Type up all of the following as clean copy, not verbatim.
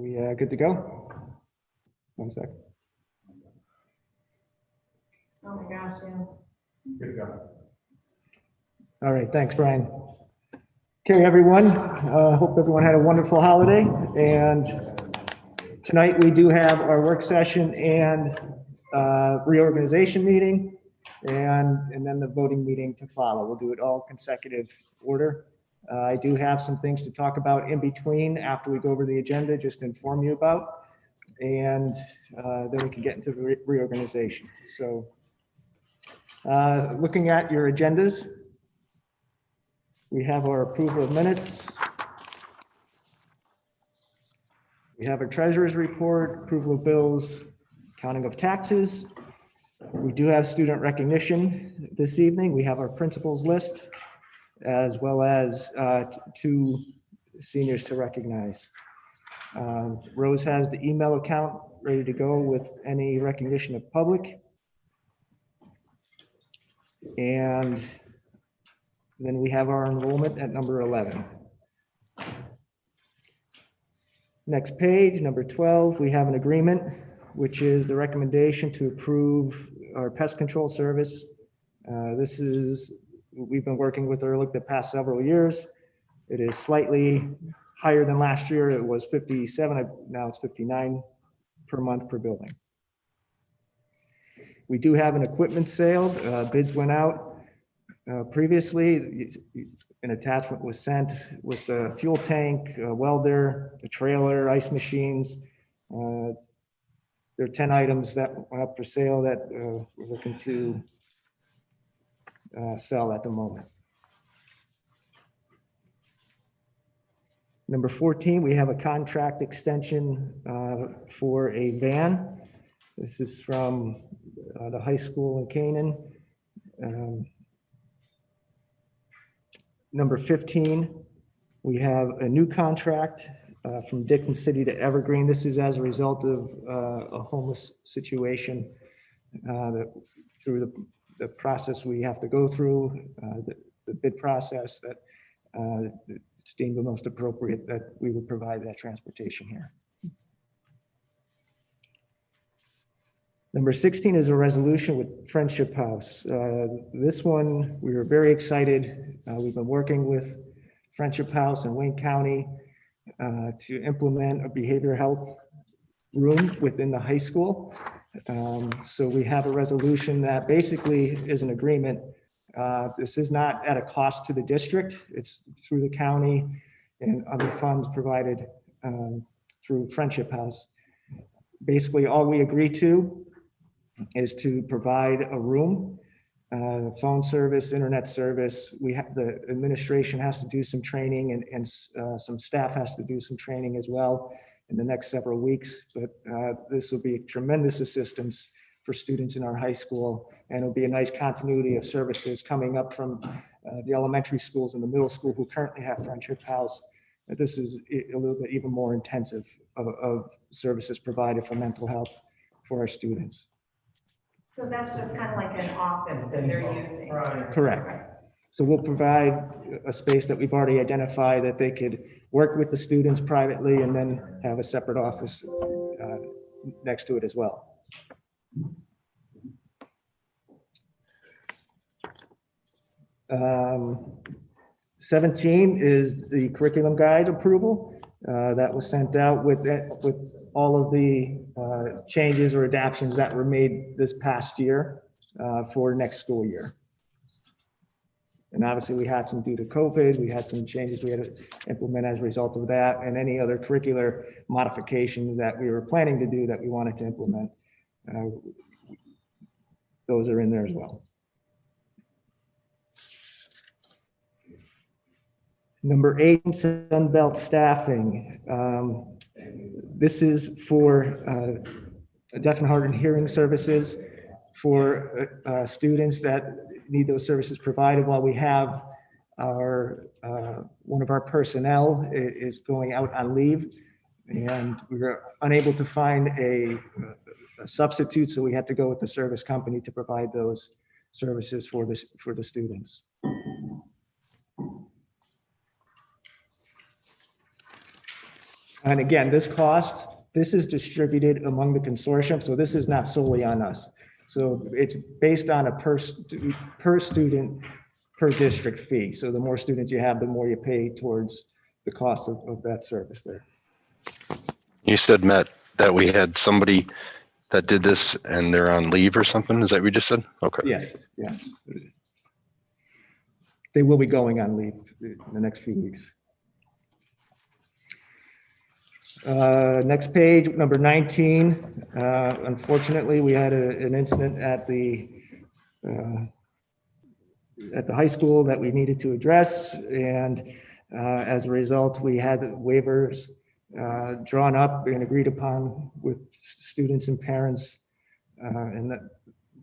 we good to go? One sec. Oh my gosh, yeah. Good to go. All right, thanks, Brian. Okay, everyone, hope everyone had a wonderful holiday. And tonight we do have our work session and reorganization meeting, and then the voting meeting to follow. We'll do it all consecutive order. I do have some things to talk about in between after we go over the agenda, just to inform you about, and then we can get into the reorganization. So looking at your agendas, we have our approval of minutes. We have our treasurer's report, approval of bills, counting of taxes. We do have student recognition this evening. We have our principals list, as well as 2 seniors to recognize. Rose has the email account ready to go with any recognition of public. And then we have our enrollment at number 11. Next page, number 12, we have an agreement, which is the recommendation to approve our pest control service. This is, we've been working with Ehrlich the past several years. It is slightly higher than last year. It was 57, now it's 59 per month per building. We do have an equipment sale. Bids went out previously. An attachment was sent with the fuel tank, a welder, a trailer, ice machines. There are 10 items that went up for sale that we're looking to sell at the moment. Number 14, we have a contract extension for a van. This is from the high school in Canaan. Number 15, we have a new contract from Dickinson City to Evergreen. This is as a result of a homeless situation through the process we have to go through, the bid process, that it's deemed the most appropriate that we would provide that transportation here. Number 16 is a resolution with Friendship House. This one, we were very excited. We've been working with Friendship House in Wayne County to implement a behavioral health room within the high school. So we have a resolution that basically is an agreement. This is not at a cost to the district. It's through the county and other funds provided through Friendship House. Basically, all we agree to is to provide a room, phone service, internet service. We have, the administration has to do some training, and some staff has to do some training as well in the next several weeks. But this will be a tremendous assistance for students in our high school, and it'll be a nice continuity of services coming up from the elementary schools and the middle school who currently have Friendship House. This is a little bit even more intensive of services provided for mental health for our students. So that's just kind of like an office that they're using. Right. Correct. So we'll provide a space that we've already identified that they could work with the students privately and then have a separate office next to it as well. Um, 17 is the curriculum guide approval that was sent out with all of the changes or adaptions that were made this past year for next school year. And obviously we had some due to COVID, we had some changes we had to implement as a result of that, and any other curricular modifications that we were planning to do that we wanted to implement. Those are in there as well. Number 8, Sunbelt staffing. This is for deaf and hard of hearing services for students that need those services provided while we have our one of our personnel is going out on leave, and we were unable to find a substitute, so we had to go with the service company to provide those services for the students. And again, this is distributed among the consortium, so this is not solely on us. So it's based on a per student, per district fee. So the more students you have, the more you pay towards the cost of that service there. You said, Matt, that we had somebody that did this and they're on leave or something. Is that what you just said? Okay. Yes, yes. They will be going on leave in the next few weeks. Next page, number 19. Unfortunately, we had an incident at the high school that we needed to address, and as a result, we had waivers drawn up and agreed upon with students and parents, and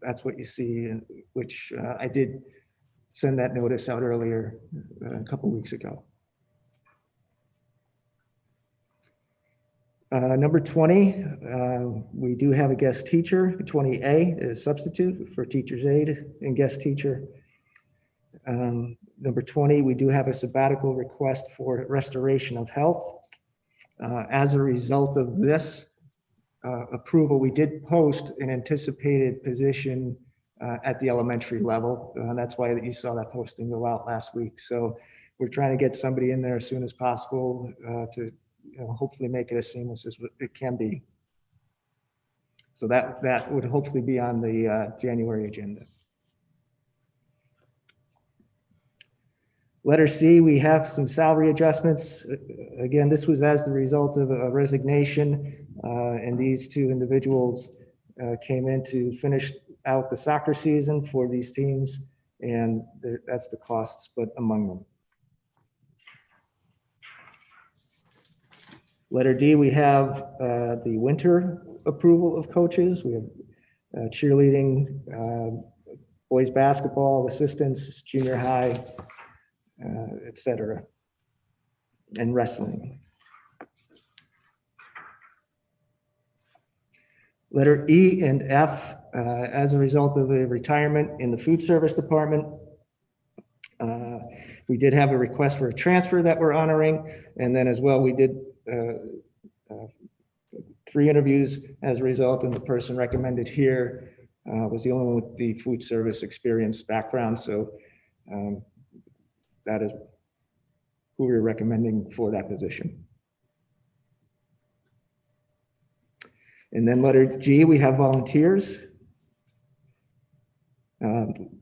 that's what you see, which I did send that notice out earlier a couple weeks ago. Number 20, we do have a guest teacher. 20A is substitute for teacher's aide and guest teacher. Number 20, we do have a sabbatical request for restoration of health. As a result of this approval, we did post an anticipated position at the elementary level. That's why you saw that posting go out last week. So we're trying to get somebody in there as soon as possible to hopefully make it as seamless as it can be. So that would hopefully be on the January agenda. Letter C, we have some salary adjustments. Again, this was as the result of a resignation, and these two individuals came in to finish out the soccer season for these teams, and that's the cost split among them. Letter D, we have the winter approval of coaches. We have cheerleading, boys basketball, assistants, junior high, et cetera, and wrestling. Letter E and F, as a result of a retirement in the food service department, we did have a request for a transfer that we're honoring, and then as well, we did 3 interviews as a result, and the person recommended here was the only one with the food service experience background, so that is who we're recommending for that position. And then letter G, we have volunteers.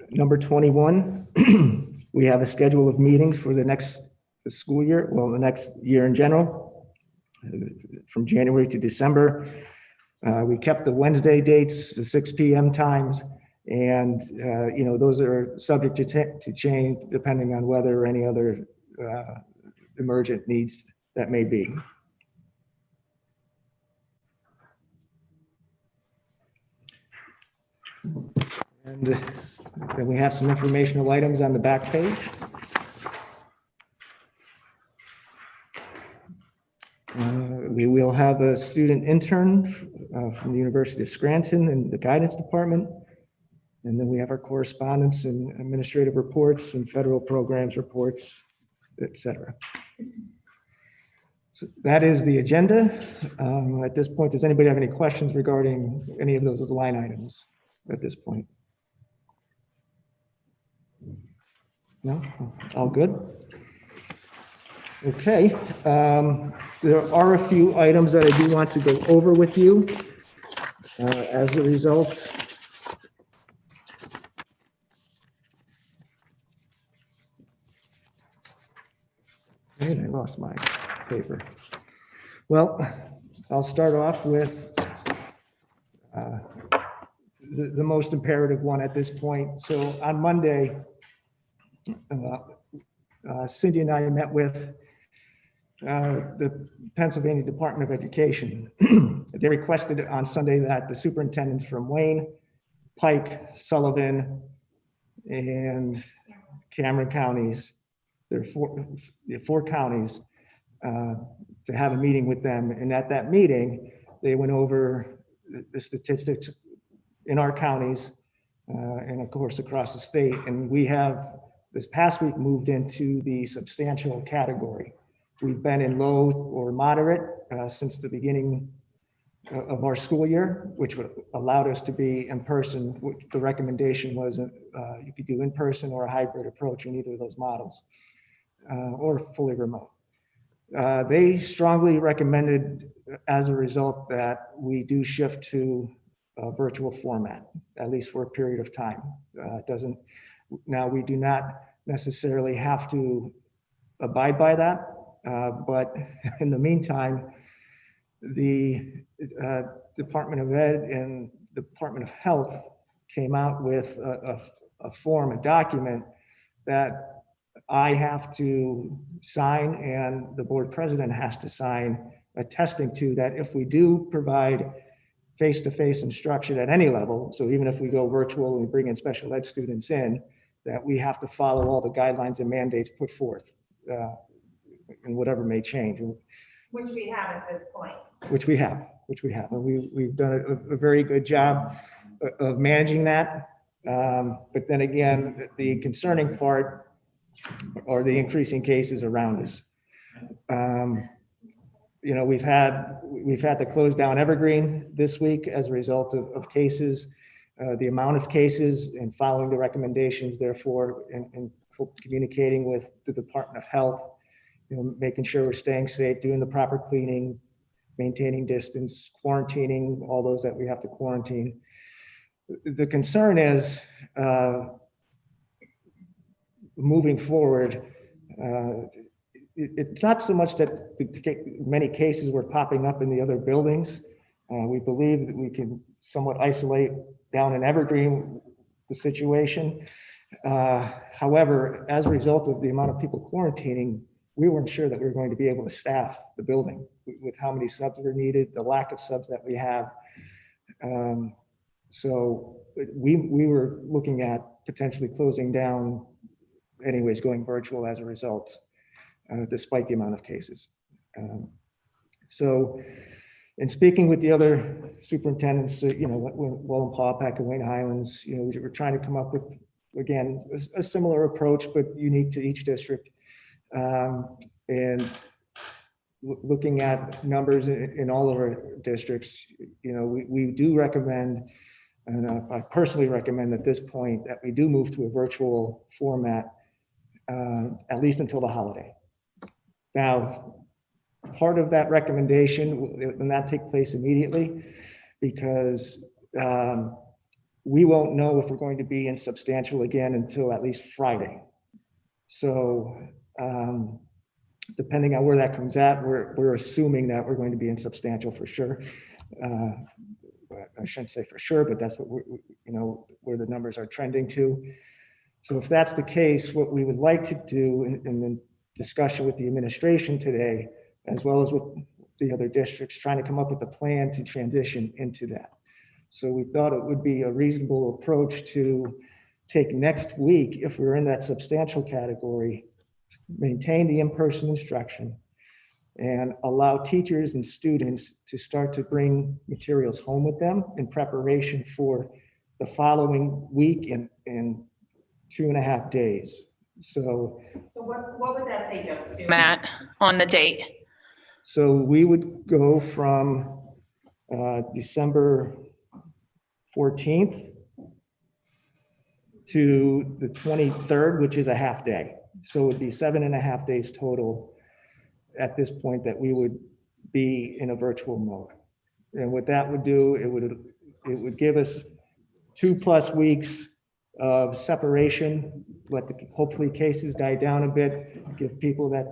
Number 21, we have a schedule of meetings for the next school year, well, the next year in general, from January to December. We kept the Wednesday dates, the 6 p.m. times, and those are subject to change depending on whether any other emergent needs that may be. And then we have some informational items on the back page. We will have a student intern from the University of Scranton in the guidance department. And then we have our correspondence and administrative reports and federal programs reports, et cetera. So that is the agenda. At this point, does anybody have any questions regarding any of those line items at this point? No? All good? Okay. There are a few items that I do want to go over with you as a result. And I lost my paper. Well, I'll start off with the most imperative one at this point. So on Monday, Cindy and I met with the Pennsylvania Department of Education. They requested on Sunday that the superintendents from Wayne, Pike, Sullivan, and Cameron counties, there are four counties, to have a meeting with them. And at that meeting, they went over the statistics in our counties and of course across the state. And we have this past week moved into the substantial category. We've been in low or moderate since the beginning of our school year, which would allowed us to be in person. The recommendation was you could do in person or a hybrid approach in either of those models, or fully remote. They strongly recommended, as a result, that we do shift to a virtual format, at least for a period of time. Now we do not necessarily have to abide by that, but in the meantime, the Department of Ed and Department of Health came out with a form, a document that I have to sign and the board president has to sign, attesting to that if we do provide face-to-face instruction at any level, so even if we go virtual and we bring in special ed students in, that we have to follow all the guidelines and mandates put forth, and whatever may change. Which we have at this point. Which we have. And we've done a very good job of managing that. But then again, the concerning part are the increasing cases around us. You know, we've had to close down Evergreen this week as a result of cases, the amount of cases, and following the recommendations, therefore, and communicating with the Department of Health, you know, making sure we're staying safe, doing the proper cleaning, maintaining distance, quarantining all those that we have to quarantine. The concern is moving forward. It's not so much that many cases were popping up in the other buildings. We believe that we can somewhat isolate down in Evergreen the situation. However, as a result of the amount of people quarantining, we weren't sure that we were going to be able to staff the building with how many subs were needed, the lack of subs that we have. So we were looking at potentially closing down anyways, going virtual as a result, despite the amount of cases. So in speaking with the other superintendents, you know, Wallen Pawpack and Wayne Highlands, you know, we were trying to come up with, again, a similar approach, but unique to each district. And looking at numbers in all of our districts, you know, we do recommend, and I personally recommend at this point that we do move to a virtual format, at least until the holiday. Now, part of that recommendation will not take place immediately because we won't know if we're going to be in substantial again until at least Friday. So depending on where that comes at, we're assuming that we're going to be in substantial for sure. I shouldn't say for sure, but that's what you know, where the numbers are trending to. So if that's the case, what we would like to do in the discussion with the administration today, as well as with the other districts, trying to come up with a plan to transition into that. So we thought it would be a reasonable approach to take next week, if we're in that substantial category, maintain the in-person instruction and allow teachers and students to start to bring materials home with them in preparation for the following week in 2.5 days. So what would that take us to? Matt, on the date. So we would go from December 14th to the 23rd, which is a half day. So it would be 7.5 days total at this point that we would be in a virtual mode. And what that would do, it would give us 2+ weeks of separation, let hopefully cases die down a bit, give people that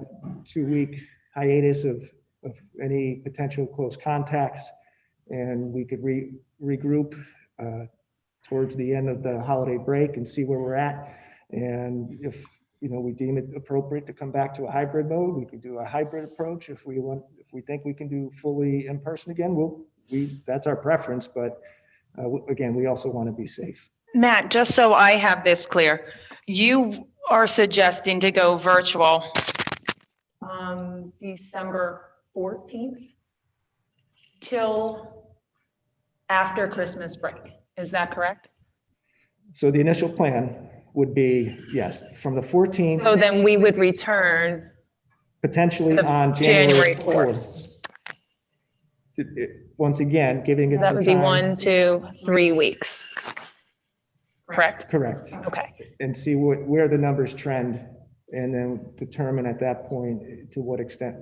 2-week hiatus of any potential close contacts, and we could regroup towards the end of the holiday break and see where we're at. And if you know we deem it appropriate to come back to a hybrid mode, we could do a hybrid approach. If we think we can do fully in person again, that's our preference. But again, we also want to be safe. Matt, just so I have this clear, you are suggesting to go virtual December 14th till after Christmas break. Is that correct? So the initial plan would be, yes, from the 14th. So then we would return potentially The on January January 4th. Once again, giving it That some would be time. 1, 2, 3 weeks. Correct? Correct. Okay. And see where the numbers trend, and then determine at that point to what extent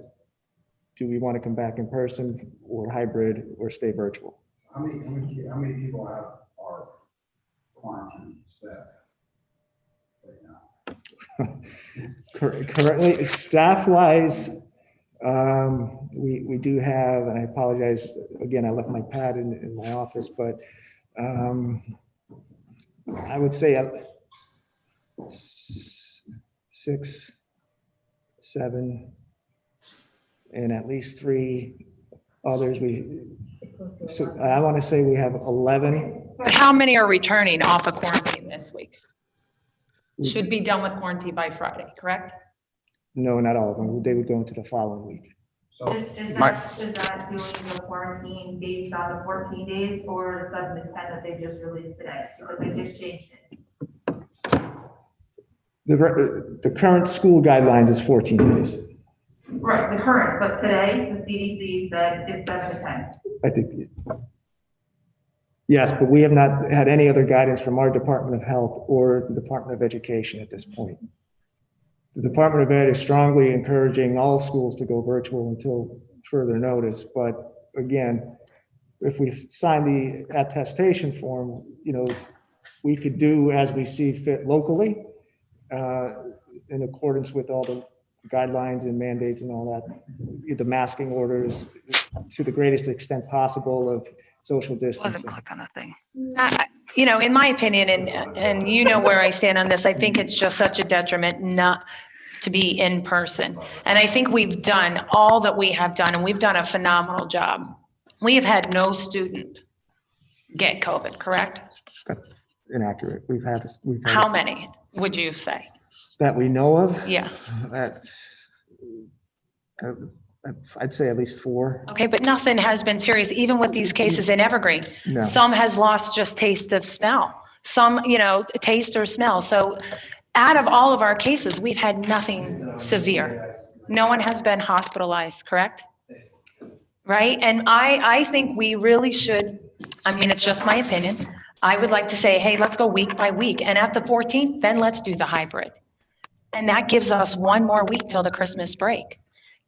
do we want to come back in person or hybrid or stay virtual. How many people are quarantined staff right now? Currently, staff-wise, we do have, and I apologize, again, I left my pad in my office, but I would say 6, 7, and at least 3 others. So I want to say we have 11. But how many are returning off of quarantine this week? Should be done with quarantine by Friday, correct? No, not all of them. They would go into the following week. So Is that doing the quarantine based on the 14 days or the 7 to 10 that they just released today? Because they just changed it. The current school guidelines is 14 days. Right, the current, but today, the CDC said it's 7 to 10. I think, yes, but we have not had any other guidance from our Department of Health or the Department of Education at this point. The Department of Ed is strongly encouraging all schools to go virtual until further notice. But again, if we sign the attestation form, we could do as we see fit locally, in accordance with all the guidelines and mandates and all that, the masking orders to the greatest extent possible of social distancing. Wasn't clicked on the thing. In my opinion, and where I stand on this, I think it's just such a detriment not to be in person. And I think we've done all that we have done, and we've done a phenomenal job. We have had no student get COVID, correct? That's inaccurate. We've had How many would you say? that we know of. Yeah. I'd say at least 4. Okay, but nothing has been serious, even with these cases in Evergreen. No. Some has lost just taste of smell. Some, taste or smell. So out of all of our cases, we've had nothing severe. No one has been hospitalized, correct? Right? And I think we really should, it's just my opinion. I would like to say, hey, let's go week by week. And at the 14th, then let's do the hybrid. And that gives us 1 more week till the Christmas break.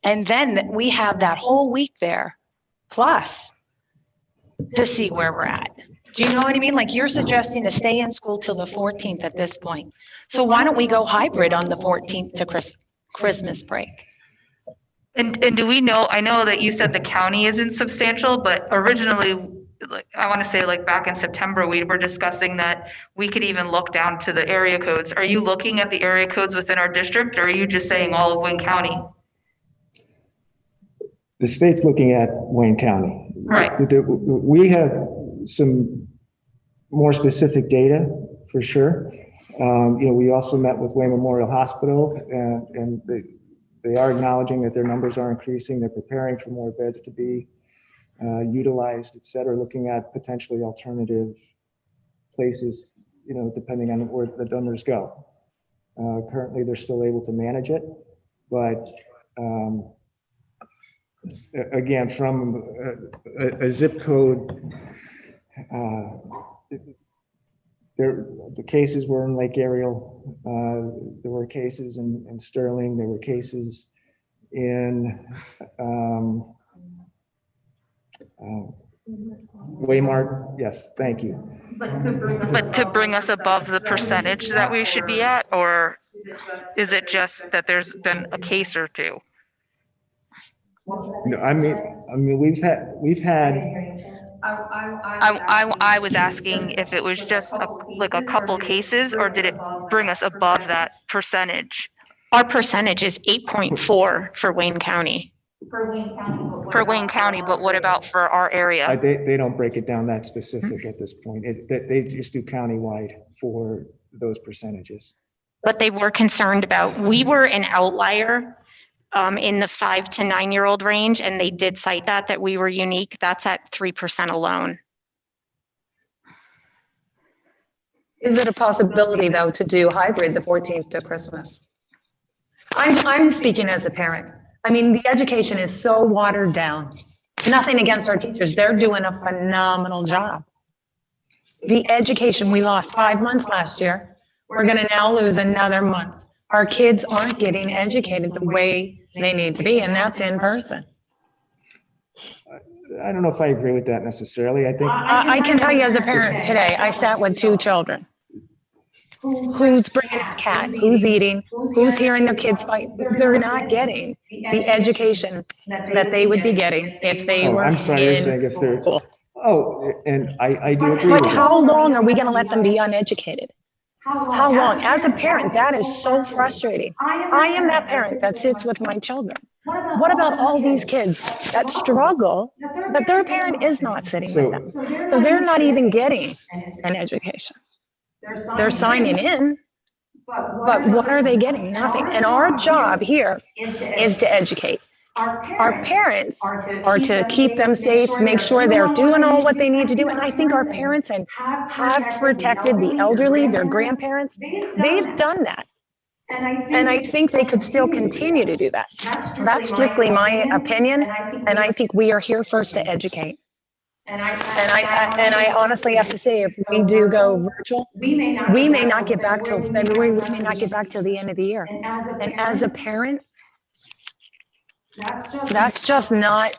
And then we have that whole week there, plus to see where we're at. Do you know what I mean? Like, you're suggesting to stay in school till the 14th at this point. So why don't we go hybrid on the 14th to Christmas break? And do we know, I know that you said the county isn't substantial, but originally, I want to say back in September, we were discussing that we could even look down to the area codes. Are you looking at the area codes within our district, or are you just saying all of Wayne County? The state's looking at Wayne County. Right. We have some more specific data for sure. We also met with Wayne Memorial Hospital, and they are acknowledging that their numbers are increasing. They're preparing for more beds to be utilized, et cetera, looking at potentially alternative places, depending on where the numbers go. Currently, they're still able to manage it, but again, from a zip code, the cases were in Lake Ariel. There were cases in Sterling. There were cases in Waymart. Yes, thank you. But to bring us above the percentage that we should be at, or is it just that there's been a case or two? No, I mean, we've had. I was asking if it was just a couple cases, or did it bring us above that percentage? Our percentage is 8.4 for Wayne County. For Wayne County. For Wayne County, but what about for our area? They don't break it down that specific at this point. They just do countywide for those percentages. But they were concerned about, we were an outlier in the 5 to 9-year-old range, and they did cite that we were unique. That's at 3% alone. Is it a possibility, though, to do hybrid the 14th to Christmas? I'm speaking as a parent. I mean, the education is so watered down. Nothing against our teachers. They're doing a phenomenal job. The education, we lost 5 months last year. We're going to now lose another month. Our kids aren't getting educated the way they need to be, and that's in person. I don't know if I agree with that necessarily. I think, I can tell you as a parent today, I sat with 2 children. Who's bringing a cat? Who's eating? Who's hearing their kids fight? They're not getting the education that they would be getting if they were I'm sorry, you're in saying if they're, school. and I do agree with But that. how long are we going to let them be uneducated? How long? As a parent, that is so frustrating. I am that parent that sits with my children. What about all these kids that struggle, that their parent is not sitting with them? So they're not even getting an education. They're signing in, but what are they getting? Nothing. And our job here is to educate. Our parents are to keep them safe, make sure they're doing all what they need to do. And I think our parents have protected the elderly, their grandparents. They've done that. And I think they could still continue to do that. That's strictly my opinion. And I think we are here first to educate. And I honestly have to say, if we do go virtual, we may not get back till February. We may not get back till the end of the year. And as a parent, that's just not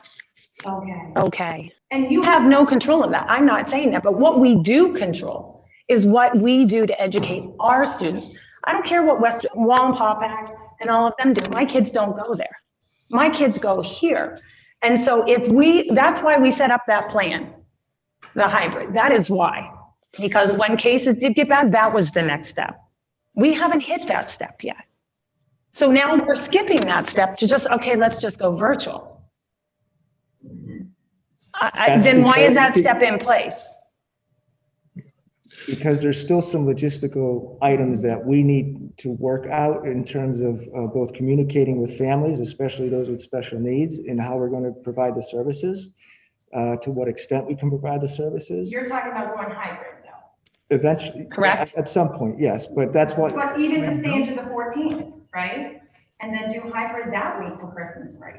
okay. And you have no control of that. I'm not saying that, but what we do control is what we do to educate our students. I don't care what West Wallenpaupack and all of them do. My kids don't go there. My kids go here. And so that's why we set up that plan, the hybrid. That is why. Because when cases did get bad, that was the next step. We haven't hit that step yet. So now we're skipping that step to just, okay, let's just go virtual. Then why is that step in place? Because there's still some logistical items that we need to work out in terms of both communicating with families, especially those with special needs, and how we're going to provide the services, to what extent we can provide the services. You're talking about going hybrid though. Eventually, Correct. At some point, yes, but that's what. But even to stay into the 14th, right? And then do hybrid that week for Christmas break.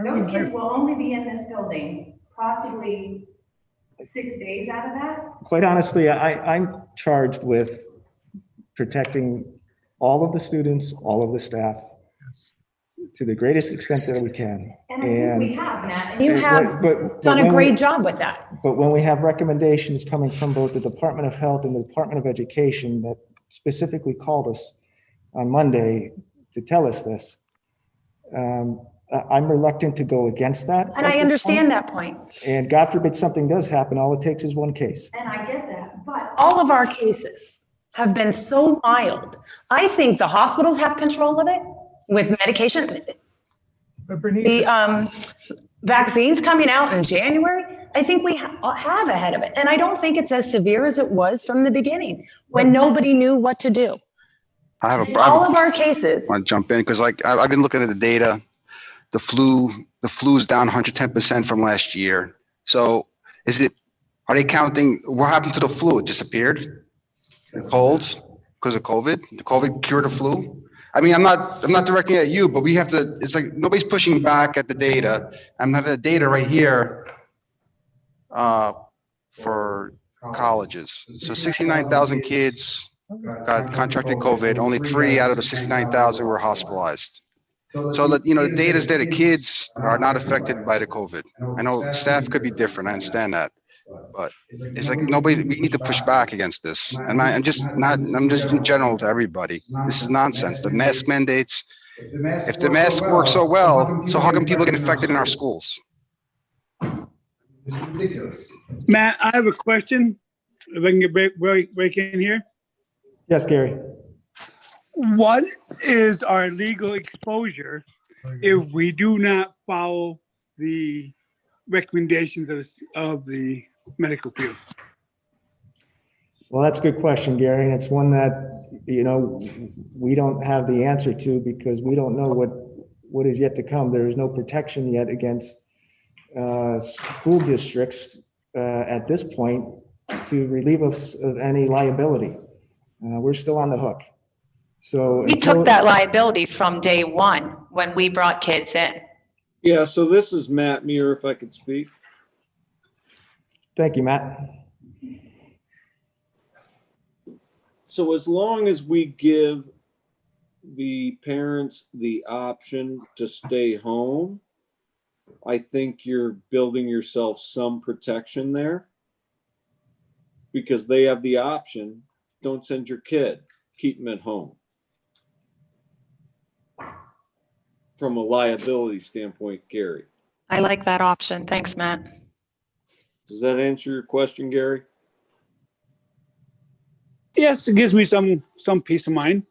Those kids will only be in this building possibly 6 days out of that. Quite honestly, I'm charged with protecting all of the students, all of the staff, to the greatest extent that we can. And I think we have, Matt. You have done a great job with that. But when we have recommendations coming from both the Department of Health and the Department of Education that specifically called us on Monday to tell us this, I'm reluctant to go against that. And I understand that point. And God forbid something does happen, all it takes is one case. And I get that, but All of our cases have been so mild. I think the hospitals have control of it with medication. The vaccines coming out in January, I think we have ahead of it. And I don't think it's as severe as it was from the beginning when nobody knew what to do. I have a All problem. of our cases. I want to jump in because I've been looking at the data. The flu's down 110% from last year. So are they counting, what happened to the flu? It disappeared? The colds because of COVID? The COVID cured the flu? I mean, I'm not directing at you, but we have to, it's like nobody's pushing back at the data. I'm having the data right here for colleges. So 69,000 kids got contracted COVID. Only 3 out of the 69,000 were hospitalized. So that, the data is there. The kids are not affected by the COVID. I know staff could be different. I understand that, but it's like we need to push back against this. And I'm just in general to everybody. This is nonsense. The mask mandates, if the mask works so well, so how come people get infected in our schools? It's ridiculous. Matt, I have a question. If I can get break in here. Yes, Gary. What is our legal exposure if we do not follow the recommendations of the medical field? Well, that's a good question, Gary. And it's one that, we don't have the answer to because we don't know what is yet to come. There is no protection yet against school districts at this point to relieve us of any liability. We're still on the hook. So We until- took that liability from day one when we brought kids in. Yeah, so this is Matt Muir, if I could speak. Thank you, Matt. So as long as we give the parents the option to stay home, I think you're building yourself some protection there. Because they have the option, don't send your kid, keep them at home. From a liability standpoint, Gary. I like that option. Thanks, Matt. Does that answer your question, Gary? Yes, it gives me some peace of mind.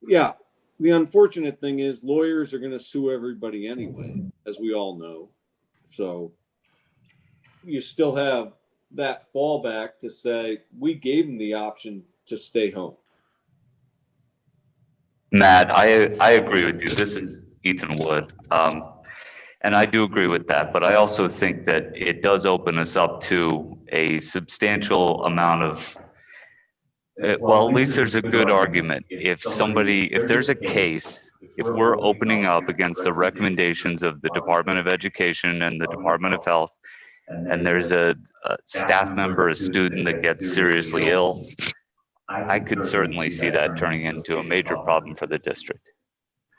Yeah. The unfortunate thing is lawyers are going to sue everybody anyway, as we all know. So you still have that fallback to say, we gave them the option to stay home. Matt, I agree with you. This is Ethan Wood. And I do agree with that, but I also think that it does open us up to a substantial amount of, well, at least there's a good argument. If there's a case, if we're opening up against the recommendations of the Department of Education and the Department of Health, and there's a staff member, a student that gets seriously ill, I could certainly see that turning into a major problem for the district.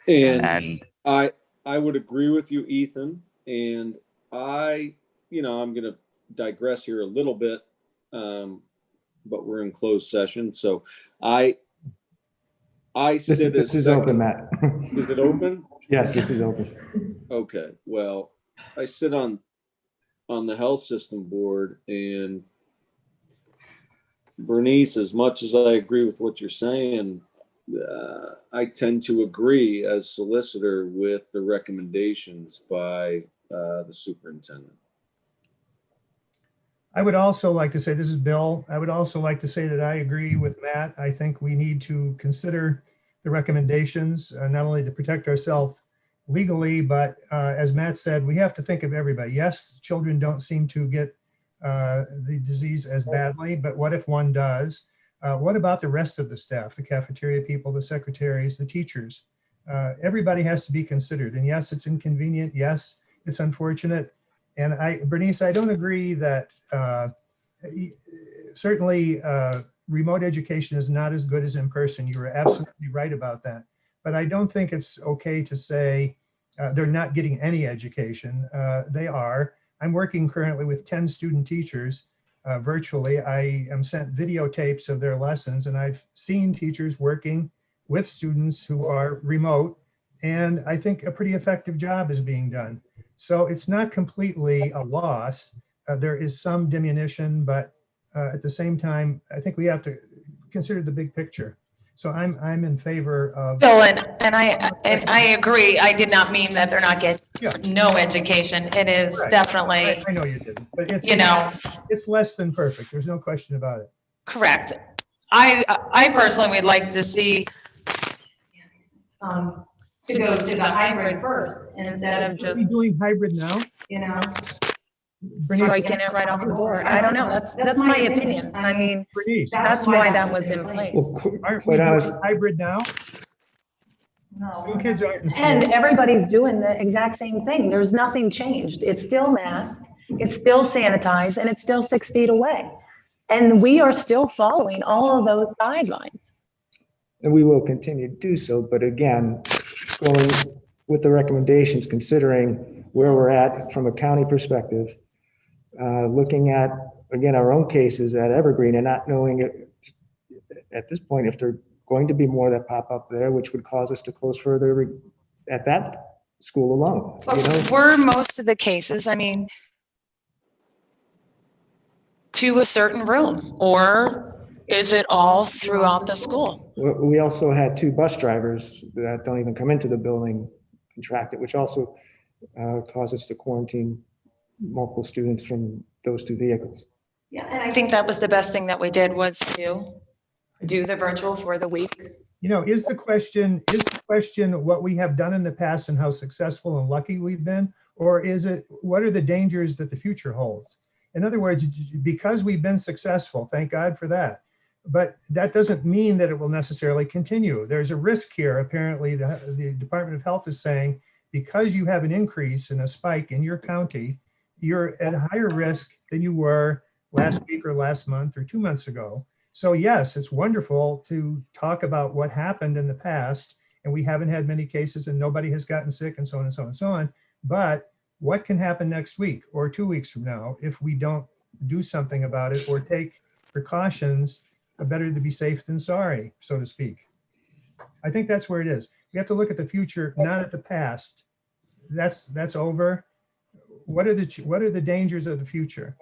And I would agree with you, Ethan. And I'm going to digress here a little bit, but we're in closed session. So I sit This is open, Matt. Is it open? Yes, this is open. Okay. Well, I sit on the health system board, and Bernice, as much as I agree with what you're saying, I tend to agree as solicitor with the recommendations by the superintendent. I would also like to say, this is Bill. I would also like to say that I agree with Matt. I think we need to consider the recommendations, not only to protect ourselves legally, but as Matt said, we have to think of everybody. Yes, children don't seem to get the disease as badly, but what if one does? What about the rest of the staff, the cafeteria people, the secretaries, the teachers? Everybody has to be considered. And yes, it's inconvenient. Yes, it's unfortunate. And Bernice, I don't agree that certainly remote education is not as good as in person. You were absolutely right about that. But I don't think it's okay to say they're not getting any education. They are. I'm working currently with 10 student teachers virtually. I am sent videotapes of their lessons, and I've seen teachers working with students who are remote, and I think a pretty effective job is being done. So it's not completely a loss. There is some diminution, but at the same time, I think we have to consider the big picture. So I'm in favor of. Bill, and I agree. I did not mean that they're not getting no education. It is definitely. I know you didn't, but it's it's less than perfect. There's no question about it. Correct. I personally would like to see to go to the hybrid first instead of just. Are we doing hybrid now? Striking it right off the board. I don't know. That's my opinion. I mean, that's why that was in place. Aren't we doing hybrid now? No. Kids aren't in school. And everybody's doing the exact same thing. There's nothing changed. It's still masked, it's still sanitized, and it's still 6 feet away. And we are still following all of those guidelines. And we will continue to do so. But again, going with the recommendations, considering where we're at from a county perspective, looking at, again, our own cases at Evergreen and not knowing at this point if there are going to be more that pop up there, which would cause us to close further at that school alone. Were most of the cases, I mean, to a certain room, or is it all throughout the school? We also had 2 bus drivers that don't even come into the building contracted, which also caused us to quarantine multiple students from those 2 vehicles. Yeah, and I think that was the best thing that we did, was to do the virtual for the week. Is the question what we have done in the past and how successful and lucky we've been, or is it what are the dangers that the future holds? In other words, because we've been successful, thank God for that. But that doesn't mean that it will necessarily continue. There's a risk here. Apparently, the Department of Health is saying, because you have an increase in a spike in your county, you're at a higher risk than you were last week or last month or 2 months ago. So yes, it's wonderful to talk about what happened in the past, and we haven't had many cases and nobody has gotten sick and so on and so on and so on. But what can happen next week or 2 weeks from now if we don't do something about it or take precautions? Better to be safe than sorry, so to speak. I think that's where it is. We have to look at the future, not at the past. That's over. What are the dangers of the future?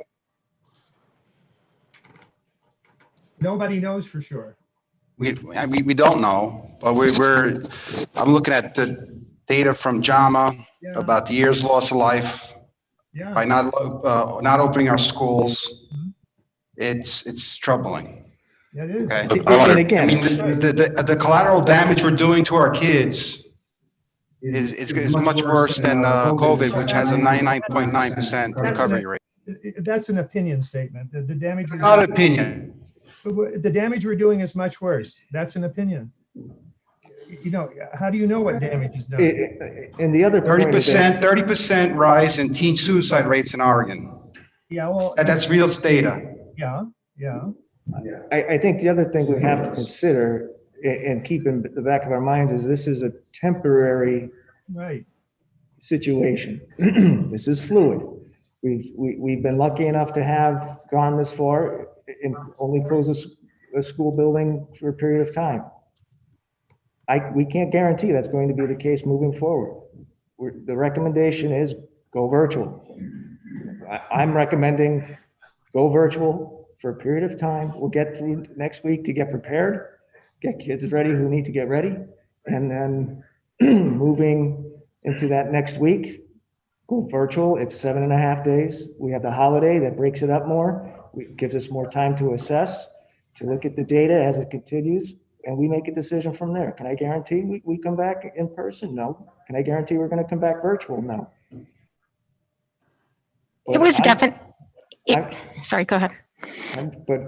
Nobody knows for sure. We don't know, but I'm looking at the data from JAMA about the years lost of life by not opening our schools. It's troubling. It is. Okay. And again, I mean, the collateral damage we're doing to our kids is much worse than COVID, which has a 99.9% recovery rate. That's an opinion statement. The damage. It's not an opinion. The damage we're doing is much worse. That's an opinion. You know, how do you know what damage is done? And the other 30% rise in teen suicide rates in Oregon. Yeah, well, that's real data. Yeah. I think the other thing we have to consider and keep in the back of our minds is this is a temporary situation. This is fluid. We've been lucky enough to have gone this far and only close a school building for a period of time. We can't guarantee that's going to be the case moving forward. The recommendation is go virtual. I'm recommending go virtual for a period of time. We'll get through next week to get prepared, get kids ready who need to get ready, and then moving into that next week, go virtual. It's 7.5 days. We have the holiday that breaks it up more. It gives us more time to assess, to look at the data as it continues, and we make a decision from there. Can I guarantee we come back in person? No. Can I guarantee we're going to come back virtual? No. It was definitely. Sorry, go ahead. But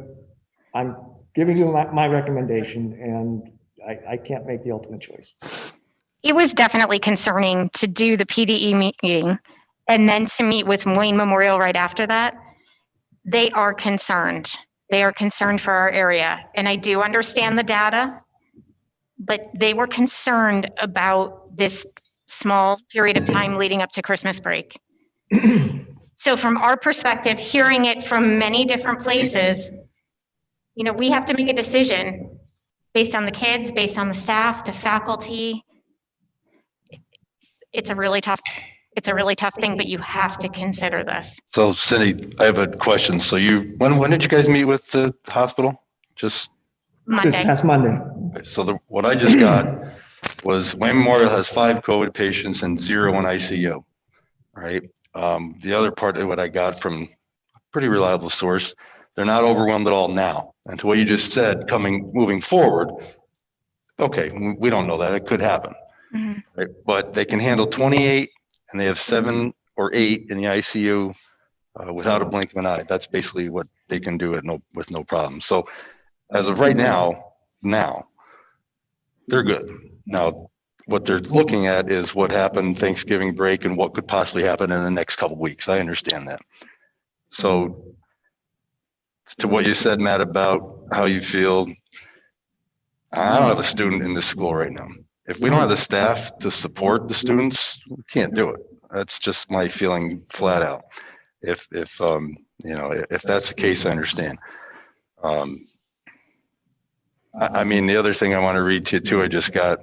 I'm giving you my recommendation, and I can't make the ultimate choice. It was definitely concerning to do the PDE meeting and then to meet with Wayne Memorial right after that. They are concerned. They are concerned for our area. And I do understand the data, but they were concerned about this small period of time leading up to Christmas break. So from our perspective, hearing it from many different places, you know, we have to make a decision based on the kids, based on the staff, the faculty. It's a really tough thing, but you have to consider this. So Cindy, I have a question. So when did you guys meet with the hospital? Just Monday. This past Monday. So what I just got was Wayne Memorial has 5 COVID patients and 0 in ICU, right? The other part of what I got from a pretty reliable source, they're not overwhelmed at all now. And to what you just said, moving forward, okay, we don't know that. It could happen. Mm-hmm. Right? But they can handle 28 and they have 7 or 8 in the ICU without a blink of an eye. That's basically what they can do with no problem. So as of right now, they're good. Now, what they're looking at is what happened Thanksgiving break and what could possibly happen in the next couple of weeks. I understand that. So to what you said, Matt, about how you feel, I don't have a student in this school right now. If we don't have the staff to support the students, we can't do it. That's just my feeling flat out. If that's the case, I understand. I mean, the other thing I want to read to you too, I just got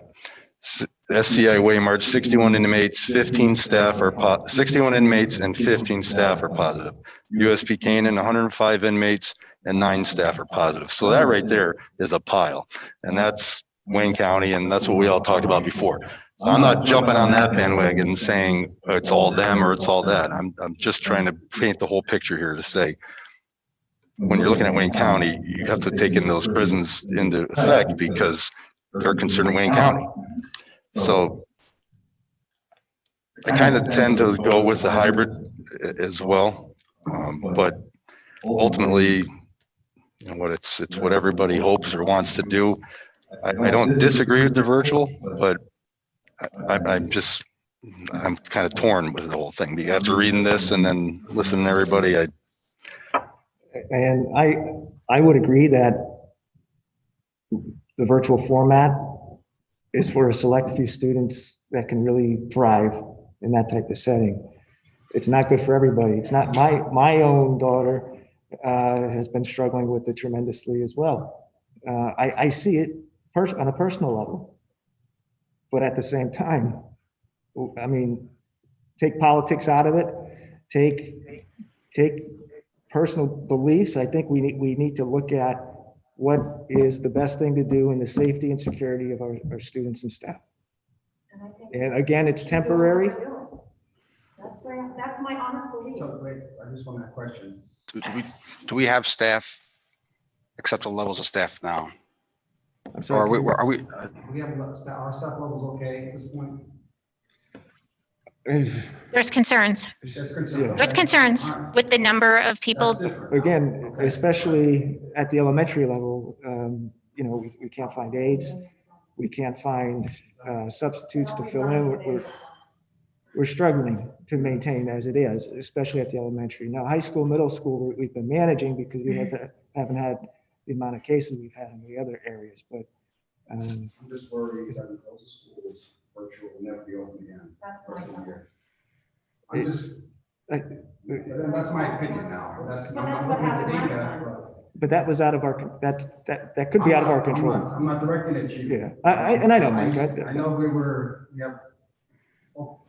SCI Waymarch, 61 inmates, 15 staff are 61 inmates and 15 staff are positive. USP Canaan, 105 inmates and 9 staff are positive. So that right there is a pile, and that's Wayne County, and that's what we all talked about before. So I'm not jumping on that bandwagon and saying it's all them or it's all that. I'm just trying to paint the whole picture here to say, when you're looking at Wayne County, you have to take in those prisons into effect because they're considered Wayne County. So I kind of tend to go with the hybrid as well. But ultimately, and it's what everybody hopes or wants to do. I don't disagree with the virtual, but I'm kind of torn with the whole thing. After reading this and then listening to everybody, And I would agree that the virtual format is for a select few students that can really thrive in that type of setting. It's not good for everybody. It's not my own daughter has been struggling with it tremendously as well. I see it on a personal level, but at the same time, I mean, take politics out of it, take personal beliefs. I think we need to look at what is the best thing to do in the safety and security of our students and staff. And again, it's temporary. That's my honest belief. So wait, I just want that question. Do we have staff, acceptable levels of staff now? I'm Or sorry. are we, We have our staff levels okay at this point? There's concerns. There's concern. There's concerns with the number of people. That's different. Again, especially at the elementary level, you know, we can't find aides. We can't find substitutes to fill in. We're struggling to maintain as it is, especially at the elementary. Now, high school, middle school, we've been managing because we haven't had the amount of cases we've had in the other areas, but. I'm just worried that those schools virtual will never be open again. Rest of the year. I'm just, but then that's my opinion now. I'm looking at the data. But that was out of our, that could be out of our control. I'm not directing it at you. Yeah, and I know, Mike. I know we have,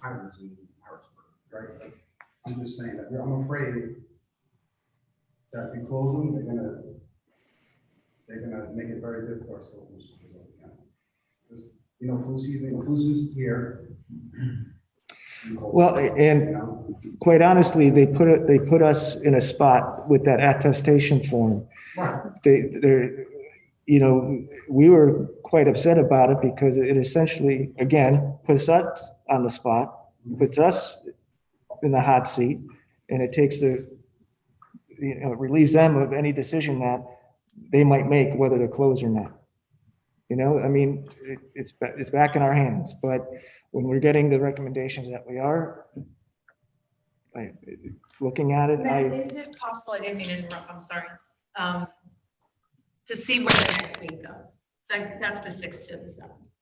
pirates in Harrisburg, right? I'm just saying that I'm afraid that if you close them, they're gonna make it very difficult. So, you know, flu season is here. Well, and quite honestly, they put us in a spot with that attestation form. They're, you know, we were quite upset about it because it essentially, again, puts us on the spot, puts us in the hot seat, and it takes relieves them of any decision that they might make, whether to close or not. You know, I mean, it's back in our hands, but when we're getting the recommendations that we are, looking at it, Is it possible, I didn't mean to interrupt, I'm sorry, to see where the next week goes? That's the 6th to the 7th.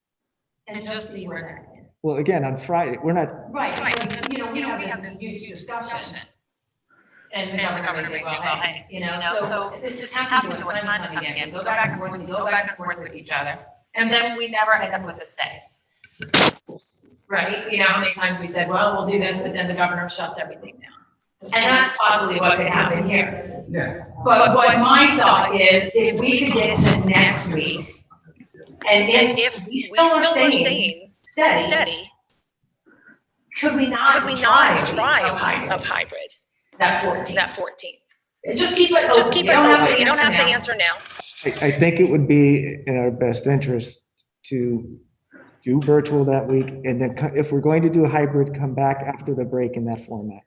And just see where that is. well, again, on Friday, we're not, Right, because, you know, we have this huge discussion. And the governor may say, well, hey, you know, so this is happening to us time and time again. We go back and forth with each other. And then we never end up with a say. Right? You know, how many times we said, well, we'll do this, but then the governor shuts everything down. And that's possibly what could happen here. Yeah. But what my thought is, if we could get to next week, and if we still are staying steady, should we not try a hybrid? That 14th. Just keep it open. You don't have to answer now. I think it would be in our best interest to do virtual that week, and then if we're going to do a hybrid, come back after the break in that format.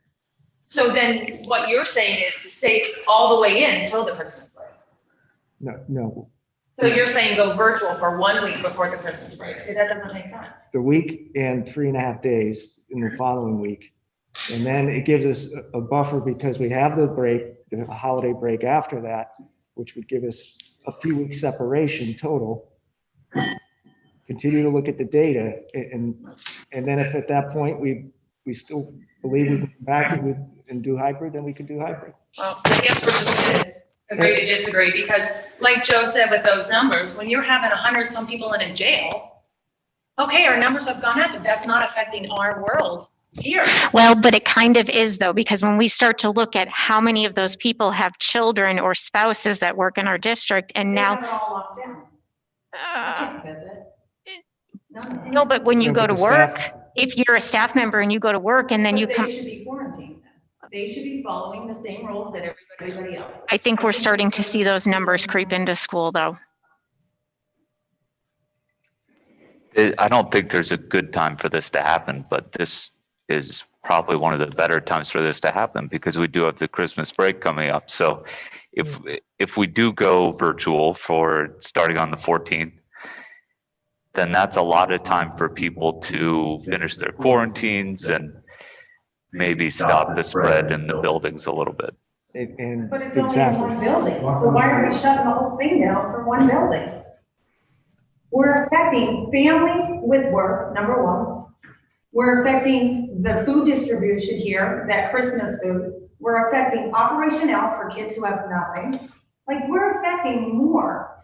So then what you're saying is to stay all the way in until the Christmas break. No. So you're saying go virtual for 1 week before the Christmas break. See, that doesn't make sense. The week and 3.5 days in the following week. And then it gives us a buffer because we have the break, the holiday break after that, which would give us a few weeks separation total. Continue to look at the data, and then if at that point we still believe we can come back and do hybrid, then we can do hybrid. Well, I guess we're just gonna agree to disagree, because like Joe said with those numbers, when you're having 100 some people in a jail, okay, our numbers have gone up, but that's not affecting our world here. Well, but it kind of is though, because when we start to look at how many of those people have children or spouses that work in our district, and now. They're all locked down. I can't visit. No, but when you No, go but to the work, staff- if you're a staff member and you go to work and then you But come, they should be quarantined. They should be following the same rules that everybody else. I think we're starting to see those numbers creep into school though. I don't think there's a good time for this to happen, but this is probably one of the better times for this to happen because we do have the Christmas break coming up. So if we do go virtual for starting on the 14th, then that's a lot of time for people to finish their quarantines and maybe stop the spread in the buildings a little bit. And But it's only in exactly. one building, so why are we shutting the whole thing down for one building? We're affecting families with work, number one. We're affecting the food distribution here, that Christmas food. We're affecting Operation L for kids who have nothing. Like, we're affecting more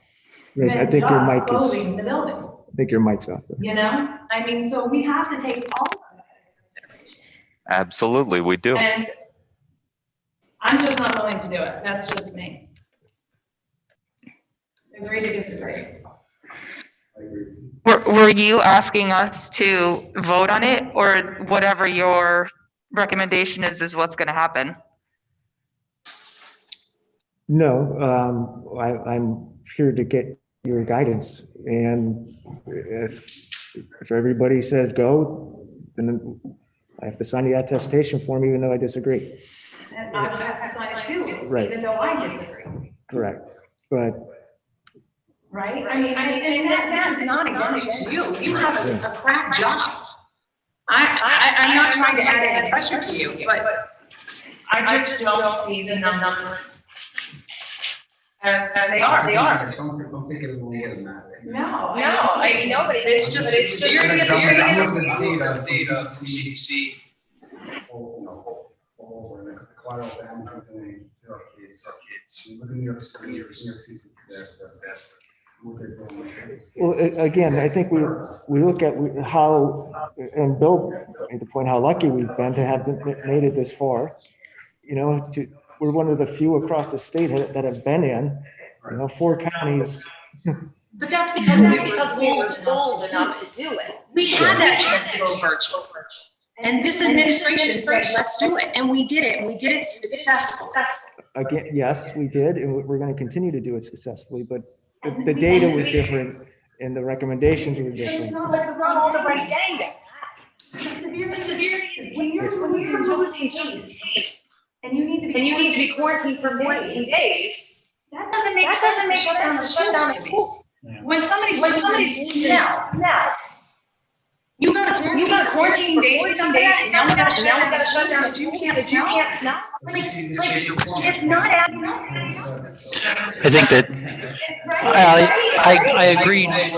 Grace, I than think your just mic is, closing the building, I think your mic's off there. you know? I mean, so we have to take all of that into consideration. Absolutely, we do. And I'm just not willing to do it. That's just me. Agree to disagree. Were you asking us to vote on it, or whatever your recommendation is what's gonna happen? No, I'm here to get your guidance, and if everybody says go, then I have to sign the attestation form even though I disagree. And I have to sign it too, Right. even though I disagree. Correct, but Right? I mean, that is not against you. You have a crap job. I'm not trying to add any pressure to you, but I just don't see the numbers as they are. Don't take it as a little bit of that. No, I mean, nobody, it's just serious. Data, CDC. Collateral damage within our kids. Look at New York City, what they're doing. well, again, I think we look at how, and Bill made the point how lucky we've been to have made it this far. You know, we're one of the few across the state that have been in, 4 counties. But that's because we were bold enough to do it. We had that chance to go virtual. And this administration said, let's do it. And we did it, and we did it successfully. Again, yes, we did, and we're going to continue to do it successfully, but the data was different and the recommendations were different. It's not like it's not all the right data. The severity, when you're losing just taste, and you need to be quarantined for 14 days, that doesn't make sense to shut down the school. When somebody's now, you got 14 days, and now we gotta shut down the school because you can't smell. It's not adding up. I think that I agree. And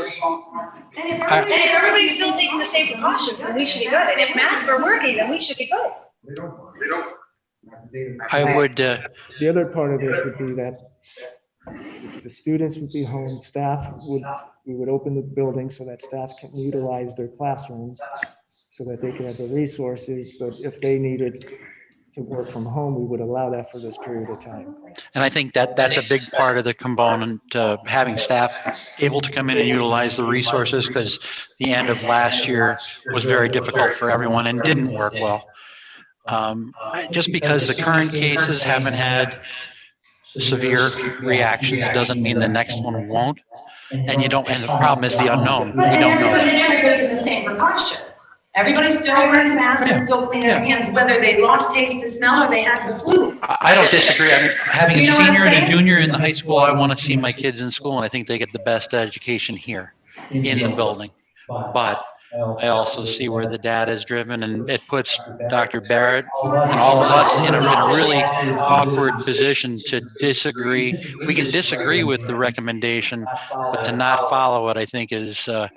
if everybody's still taking the same precautions, then we should be good. And if masks are working, then we should be good. They don't. I would. The other part of this would be that the students would be home, we would open the building so that staff can utilize their classrooms so that they can have the resources, but if they needed to work from home, we would allow that for this period of time. And I think that that's a big part of the component, having staff able to come in and utilize the resources, because the end of last year was very difficult for everyone and didn't work well. Just because the current cases haven't had severe reactions doesn't mean the next one won't. And the problem is the unknown. We don't know Everybody's that. taking the same precautions. Everybody's still wearing masks and still cleaning their hands, whether they lost taste to smell or they had the flu. I don't disagree. I mean, having a You know what I'm senior and a saying? junior in the high school, I want to see my kids in school, and I think they get the best education here in the building. But I also see where the data is driven, and it puts Dr. Barrett and all of us in a really awkward position to disagree. We can disagree with the recommendation, but to not follow it, I think is, I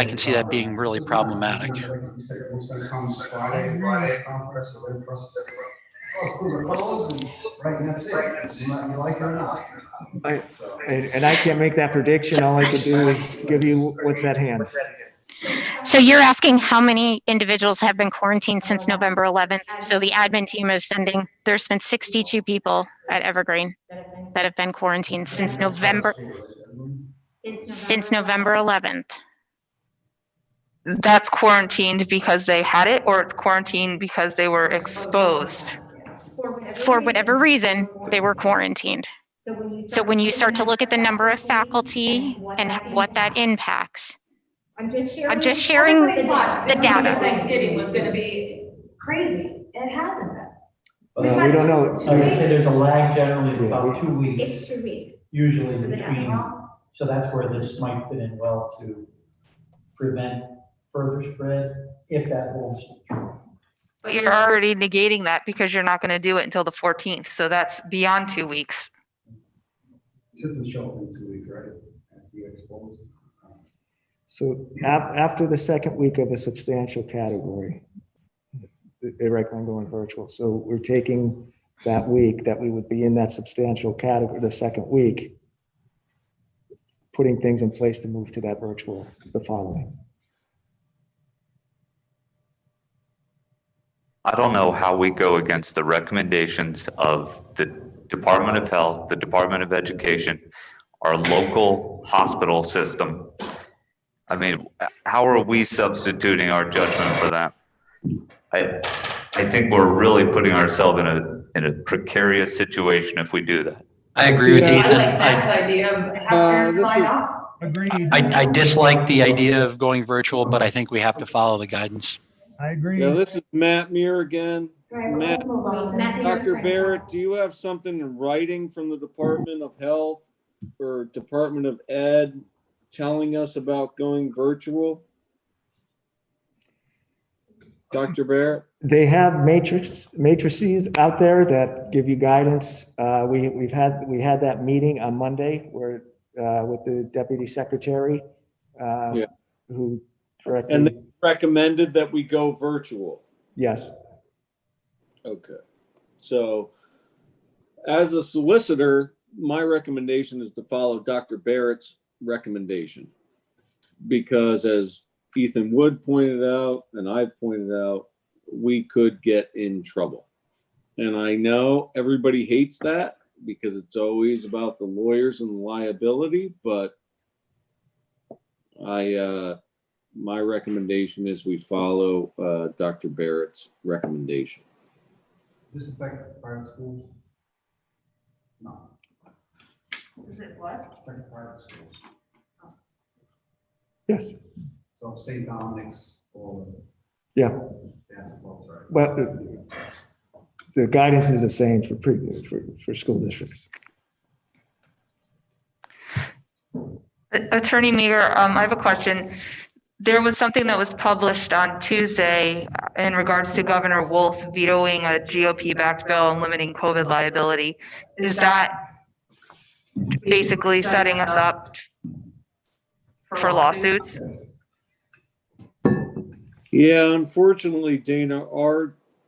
can see that being really problematic. Like you said, we're gonna come Friday conference, so then schools are closed, and right, and that's it. You like it or not. And I can't make that prediction. All I could do is give you what's at hand. So you're asking how many individuals have been quarantined since November 11th? So the admin team is sending, there's been 62 people at Evergreen that have been quarantined since November 11th. That's quarantined because they had it, or it's quarantined because they were exposed? For whatever reason, they were quarantined. So when you start to look at the number of faculty and what that impacts, I'm just sharing the data. Thanksgiving was gonna be crazy. It hasn't been. We've we had don't know. two I would say weeks. there's a lag generally of Yeah, about 2 weeks, It's 2 weeks. usually Did I get that between, wrong? so that's where this might fit in well to prevent further spread, if that holds true. But you're already negating that because you're not going to do it until the 14th. So that's beyond 2 weeks. Symptoms show up in 2 weeks, right? After you get exposed. So after the second week of a substantial category, they recommend going virtual. So we're taking that week that we would be in that substantial category, the second week, putting things in place to move to that virtual the following. I don't know how we go against the recommendations of the Department of Health, the Department of Education, our local hospital system. I mean, how are we substituting our judgment for that? I think we're really putting ourselves in a precarious situation if we do that. I agree with I Ethan. like Matt's idea of have parents sign off. Agreed. I dislike the idea of going virtual, but I think we have to follow the guidance. I agree. Yeah, this is Matt Muir again. Right, well, Matt, let's move on. Matt, you're Dr. trying to Barrett, talk. do you have something in writing from the Department of Health or Department of Ed telling us about going virtual? Dr. Barrett? They have matrices out there that give you guidance. We had that meeting on Monday where with the deputy secretary who directly. And they recommended that we go virtual. Yes. Okay. So as a solicitor, my recommendation is to follow Dr. Barrett's recommendation. Because as Ethan Wood pointed out, and I pointed out, we could get in trouble. And I know everybody hates that because it's always about the lawyers and the liability, but my recommendation is we follow Dr. Barrett's recommendation. Does this affect private schools? No. Is it what? Affect private schools. Yes. So St. Dominic's or. Yeah. They have to vote, right? Well, the guidance is the same for school districts. Attorney Meager, I have a question. There was something that was published on Tuesday in regards to Governor Wolf vetoing a GOP-backed bill and limiting COVID liability. Is that basically setting us up for lawsuits? Yeah, unfortunately, Dana,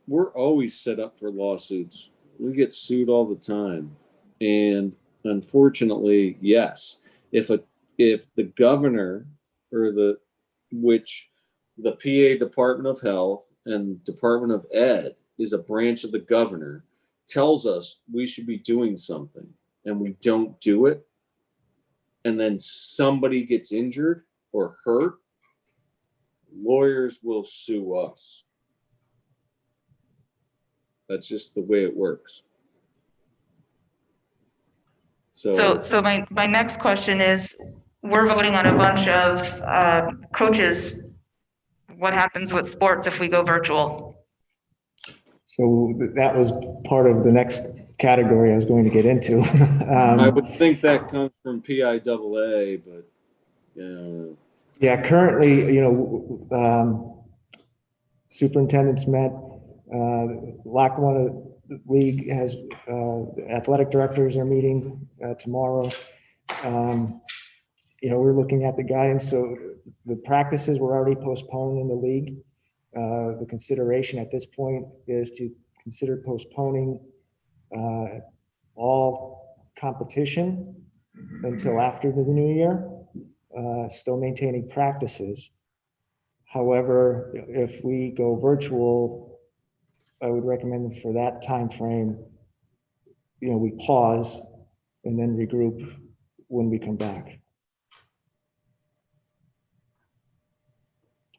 we're always set up for lawsuits. We get sued all the time. And unfortunately, yes, if the governor or which the PA Department of Health and Department of Ed is a branch of the governor, tells us we should be doing something and we don't do it, and then somebody gets injured or hurt, lawyers will sue us. That's just the way it works. So my next question is, we're voting on a bunch of coaches. What happens with sports if we go virtual? So that was part of the next category I was going to get into. I would think that comes from PIAA, but yeah, currently, superintendents met. Lackawanna League has athletic directors are meeting tomorrow. We're looking at the guidance. So the practices were already postponed in the league. The consideration at this point is to consider postponing all competition until after the new year, still maintaining practices. However, if we go virtual, I would recommend for that time frame, we pause and then regroup when we come back.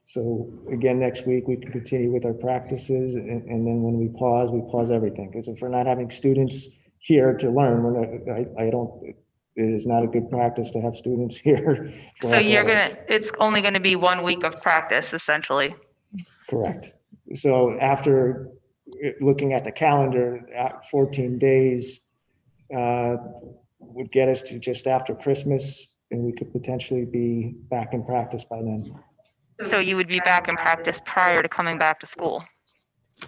So again, next week we can continue with our practices, and then when we pause everything. Because if we're not having students here to learn, it is not a good practice to have students here. So it's only gonna be 1 week of practice, essentially. Correct. So after looking at the calendar, 14 days would get us to just after Christmas, and we could potentially be back in practice by then, So you would be back in practice prior to coming back to school?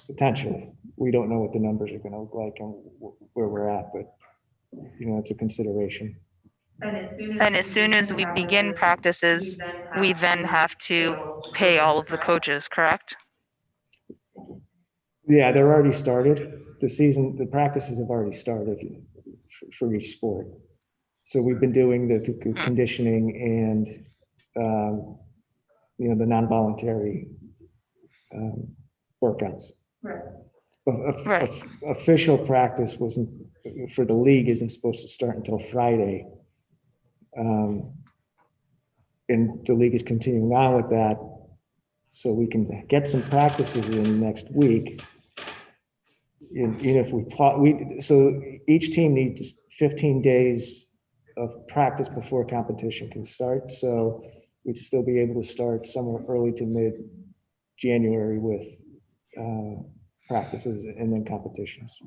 potentially. We don't know what the numbers are gonna look like and where we're at, but, you know, it's a consideration. And as soon as we begin practices, we then have to pay all of the coaches, correct? Yeah, they're already started. The practices have already started for each sport. So we've been doing the conditioning and, you know, the non-voluntary workouts. Right. Official practice wasn't, for the league, isn't supposed to start until Friday. And the league is continuing on with that, so we can get some practices in next week. Even if so each team needs 15 days of practice before competition can start. So we'd still be able to start somewhere early to mid-January with practices and then competitions.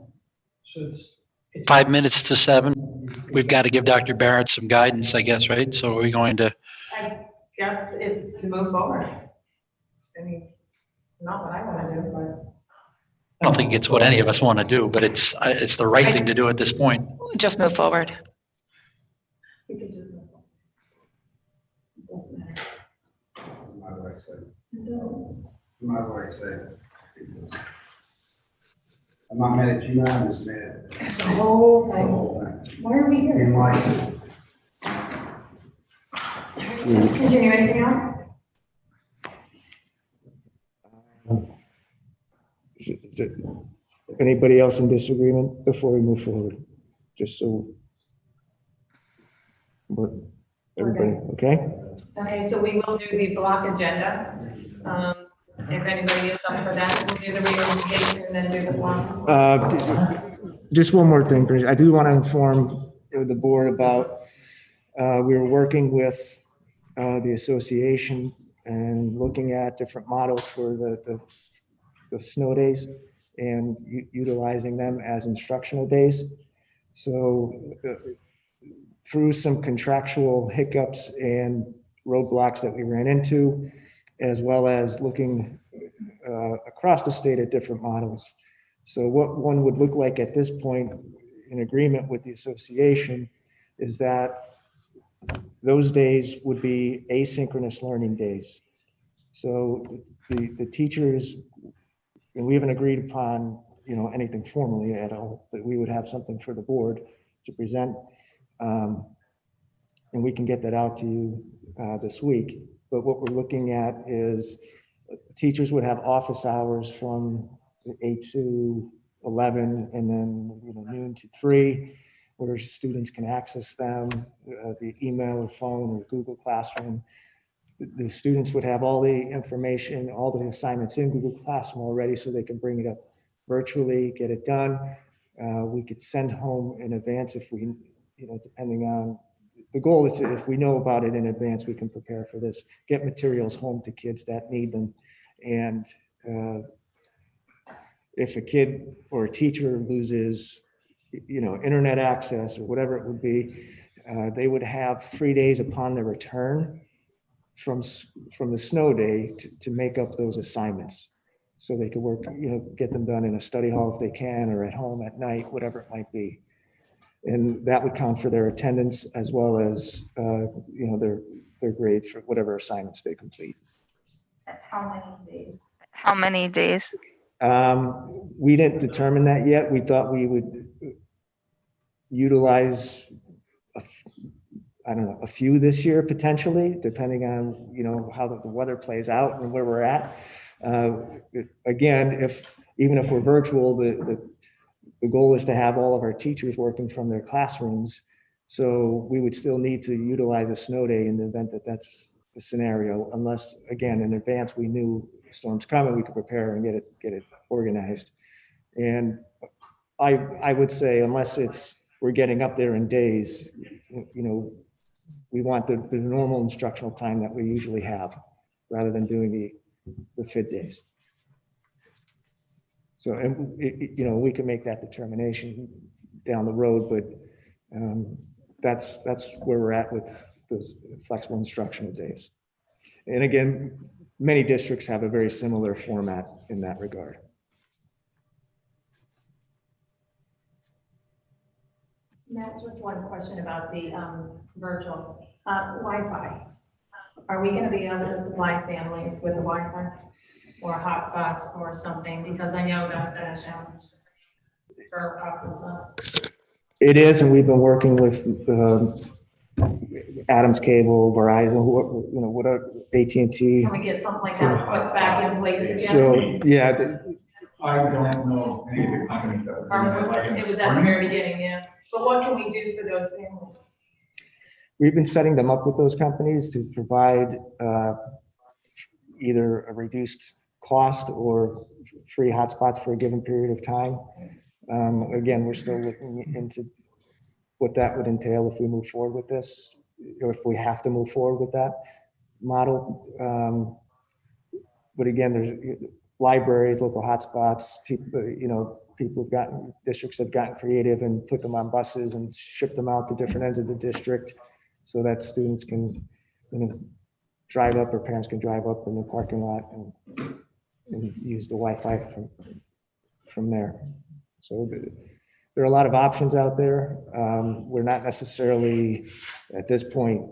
So it's 5 minutes to 7. We've got to give Dr. Barrett some guidance, I guess, right? So are we going to, I guess it's to move forward. I mean, not what I want to do, but. I don't think it's what any of us want to do, but it's the right thing to do at this point. Just move forward. We could just move forward. It doesn't matter. No matter what I say. It doesn't. No matter what I say. Because I'm not mad at you, I'm just mad at The whole the thing. whole thing. Why are we here? In life. Let's continue. Anything else? Is it anybody else in disagreement before we move forward? Just so everybody, okay? Okay, so we will do the block agenda. If anybody is up for that, we'll do the reorganization and then do the block. Just one more thing, please. I do want to inform the board about, we were working with the association and looking at different models for the snow days and utilizing them as instructional days. So through some contractual hiccups and roadblocks that we ran into, as well as looking across the state at different models. So what one would look like at this point, in agreement with the association, is that those days would be asynchronous learning days. So the teachers, and we haven't agreed upon, you know, anything formally at all, but we would have something for the board to present. And we can get that out to you this week. But what we're looking at is teachers would have office hours from 8 to 11 and then, you know, noon to 3, where students can access them via email or phone or Google Classroom. The students would have all the information, all the assignments in Google Classroom already, so they can bring it up virtually, get it done. We could send home in advance if we, you know, depending on, the goal is if we know about it in advance, we can prepare for this, get materials home to kids that need them. And if a kid or a teacher loses, you know, internet access or whatever it would be, they would have 3 days upon their return from the snow day to make up those assignments. So they could work, you know, get them done in a study hall if they can, or at home at night, whatever it might be. And that would count for their attendance as well as, you know, their grades for whatever assignments they complete. How many days? How many days? We didn't determine that yet. We thought we would utilize, I don't know, a few this year potentially, depending on, you know, how the weather plays out and where we're at. Again, even if we're virtual, the goal is to have all of our teachers working from their classrooms. So we would still need to utilize a snow day in the event that that's the scenario, unless, again, in advance we knew the storm's coming, we could prepare and get it organized. And I would say, unless we're getting up there in days, you know, we want the normal instructional time that we usually have, rather than doing the FID days. So, and, you know, we can make that determination down the road, but that's where we're at with those flexible instructional days. And again, many districts have a very similar format in that regard. Matt, just one question about the virtual Wi-Fi. Are we going to be able to supply families with Wi-Fi or hotspots or something? Because I know that's been a challenge for us as well. It is, and we've been working with Adams Cable, Verizon, you know, what are AT&T. Can we get something like that put back in place again? So, yeah. I don't know any of the companies that. It was at the very beginning, yeah. But what can we do for those families? We've been setting them up with those companies to provide either a reduced cost or free hotspots for a given period of time. Again, we're still looking into what that would entail if we move forward with this, or if we have to move forward with that model. But again, there's libraries, local hotspots, people, you know, districts have gotten creative and put them on buses and ship them out to different ends of the district so that students can, you know, drive up, or parents can drive up in the parking lot and use the Wi-Fi from there. So there are a lot of options out there. We're not necessarily at this point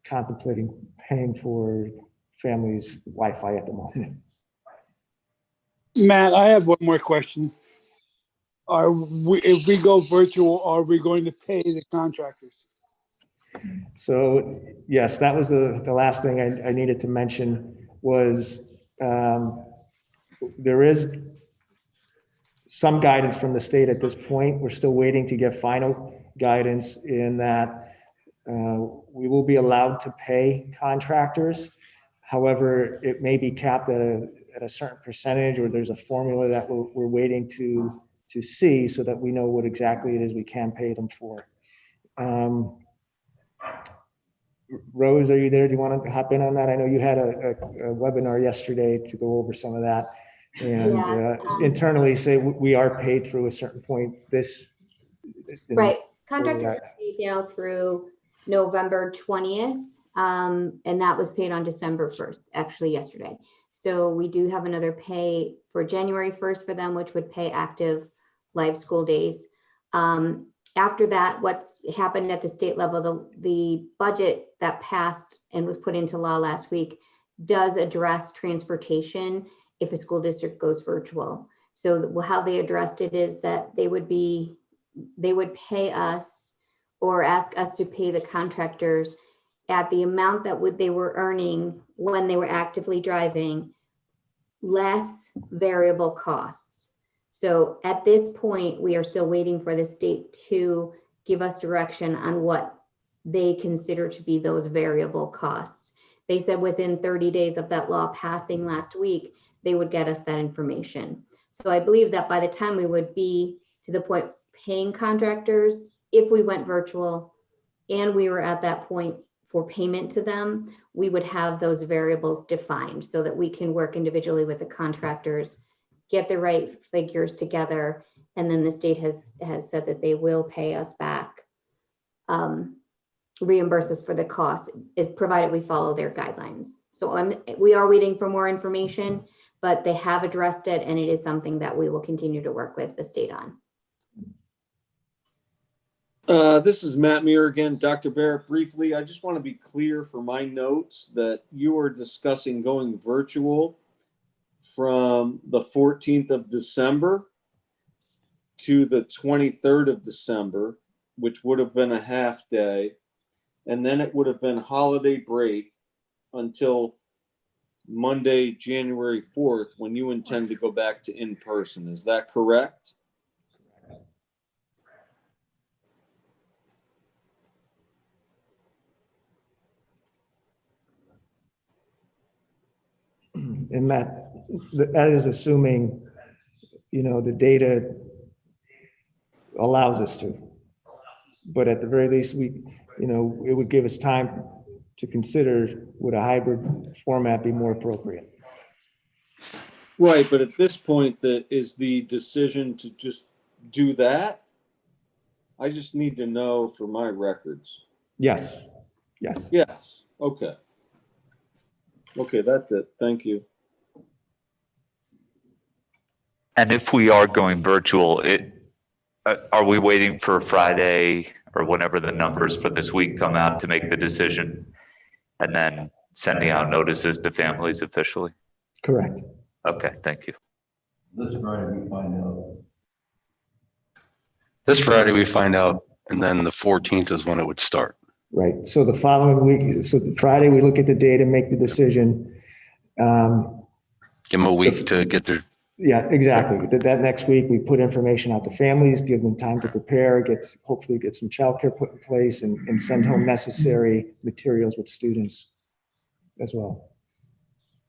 contemplating paying for families' Wi-Fi at the moment. Matt, I have one more question. If we go virtual, are we going to pay the contractors? So yes, that was the last thing I needed to mention was there is some guidance from the state at this point. We're still waiting to get final guidance in that we will be allowed to pay contractors. However, it may be capped at a certain percentage, or there's a formula that we're waiting to see so that we know what exactly it is we can pay them for. Rose, are you there? Do you want to hop in on that? I know you had a webinar yesterday to go over some of that. And internally say we are paid through a certain point. Right. Contractors are paid now through November 20th. And that was paid on December 1st, actually yesterday. So we do have another pay for January 1st for them, which would pay active live school days. After that, what's happened at the state level, the budget that passed and was put into law last week does address transportation if a school district goes virtual. So how they addressed it is that they would pay us or ask us to pay the contractors at the amount that they were earning when they were actively driving, less variable costs. So at this point, we are still waiting for the state to give us direction on what they consider to be those variable costs. They said within 30 days of that law passing last week, they would get us that information. So I believe that by the time we would be to the point paying contractors, if we went virtual and we were at that point for payment to them, we would have those variables defined so that we can work individually with the contractors, get the right figures together, and then the state has said that they will pay us back, reimburse us for the cost, is provided we follow their guidelines. So we are waiting for more information, but they have addressed it, and it is something that we will continue to work with the state on. This is Matt Muir again. Dr. Barrett, briefly, I just want to be clear for my notes that you are discussing going virtual from the 14th of December to the 23rd of December, which would have been a half day. And then it would have been holiday break until Monday, January 4th, when you intend to go back to in-person. Is that correct? And that is assuming, you know, the data allows us to. But at the very least, it would give us time to consider would a hybrid format be more appropriate. Right, but at this point, is the decision to just do that? I just need to know for my records. Yes, yes. Yes, okay. Okay, that's it. Thank you. And if we are going virtual, are we waiting for Friday or whenever the numbers for this week come out to make the decision and then sending out notices to families officially? Correct. Okay, thank you. This Friday we find out. This Friday we find out, and then the 14th is when it would start. Right. So the following week, so the Friday, we look at the data, make the decision. Give them a week to get their. Yeah, exactly. That next week, we put information out to families, give them time to prepare, hopefully get some childcare put in place and send home necessary materials with students as well.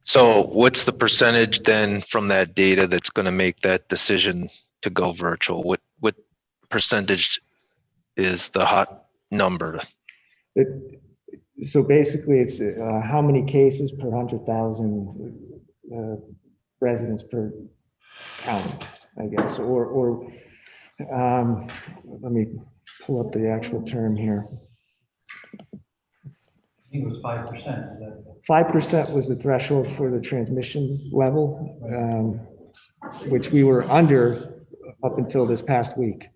So what's the percentage then from that data that's going to make that decision to go virtual? What percentage is the hot number? So basically, it's how many cases per 100,000 residents per county, I guess, or let me pull up the actual term here. I think it was 5%. 5% was the threshold for the transmission level, which we were under up until this past week.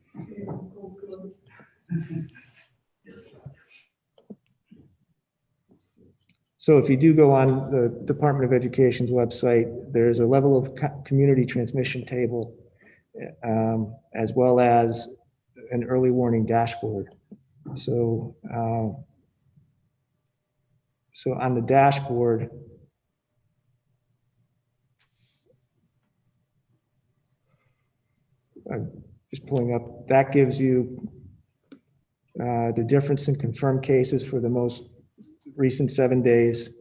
So if you do go on the Department of Education's website, there's a level of community transmission table, as well as an early warning dashboard. So, so on the dashboard, I'm just pulling up, that gives you the difference in confirmed cases for the most recent 7 days,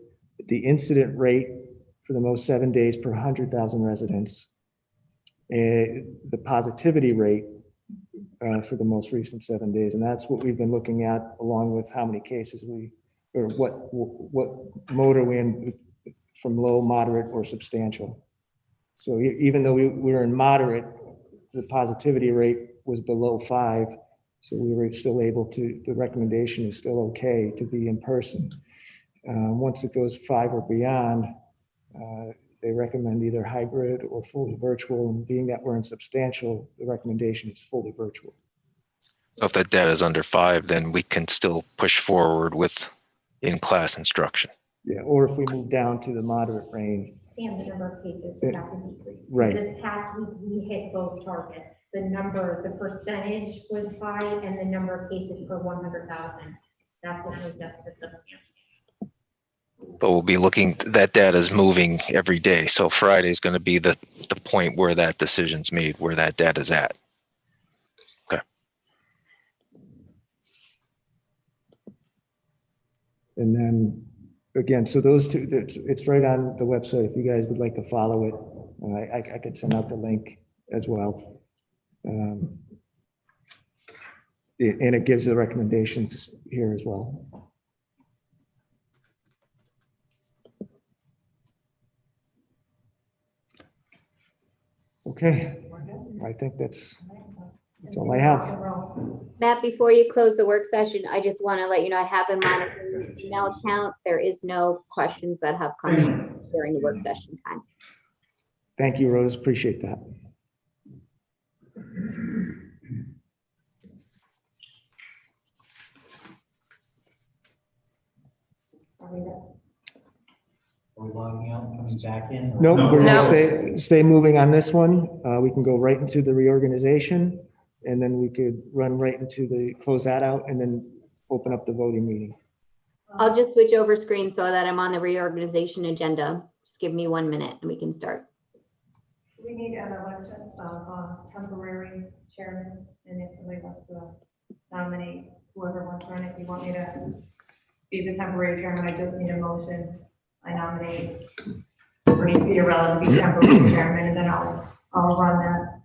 the incident rate for the most 7 days per 100,000 residents, the positivity rate for the most recent 7 days. And that's what we've been looking at, along with how many cases or what mode are we in, from low, moderate, or substantial. So even though we were in moderate, the positivity rate was below 5. So we were still able to, the recommendation is still okay to be in person. Once it goes 5 or beyond, they recommend either hybrid or fully virtual. And being that we're in substantial, the recommendation is fully virtual. So if that data is under 5, then we can still push forward with in-class instruction. Yeah, or if we move down to the moderate range. And the number of cases would have to decrease. Right. This past week, we hit both targets. The percentage was high and the number of cases per 100,000. That's what moved us to substantial. But we'll be looking, that data is moving every day. So Friday is going to be the point where that decision's made, where that data is at. Okay. And then again, so those two, it's right on the website. If you guys would like to follow it, I could send out the link as well. And it gives the recommendations here as well. Okay, I think that's all I have. Matt, before you close the work session, I just want to let you know I have been monitoring the email account. There is no questions that have come in during the work session time. Thank you, Rose. Appreciate that. Are we logging out and coming back in? Nope, we're gonna stay moving on this one. We can go right into the reorganization, and then we could run right into the, close that out, and then open up the voting meeting. I'll just switch over screen so that I'm on the reorganization agenda. Just give me 1 minute and we can start. We need an election of temporary chairman, and if somebody wants to nominate whoever wants to run it, you want me to be the temporary chairman, I just need a motion. I nominate Bernice Fiorella to be temporary chairman, and then I'll run that.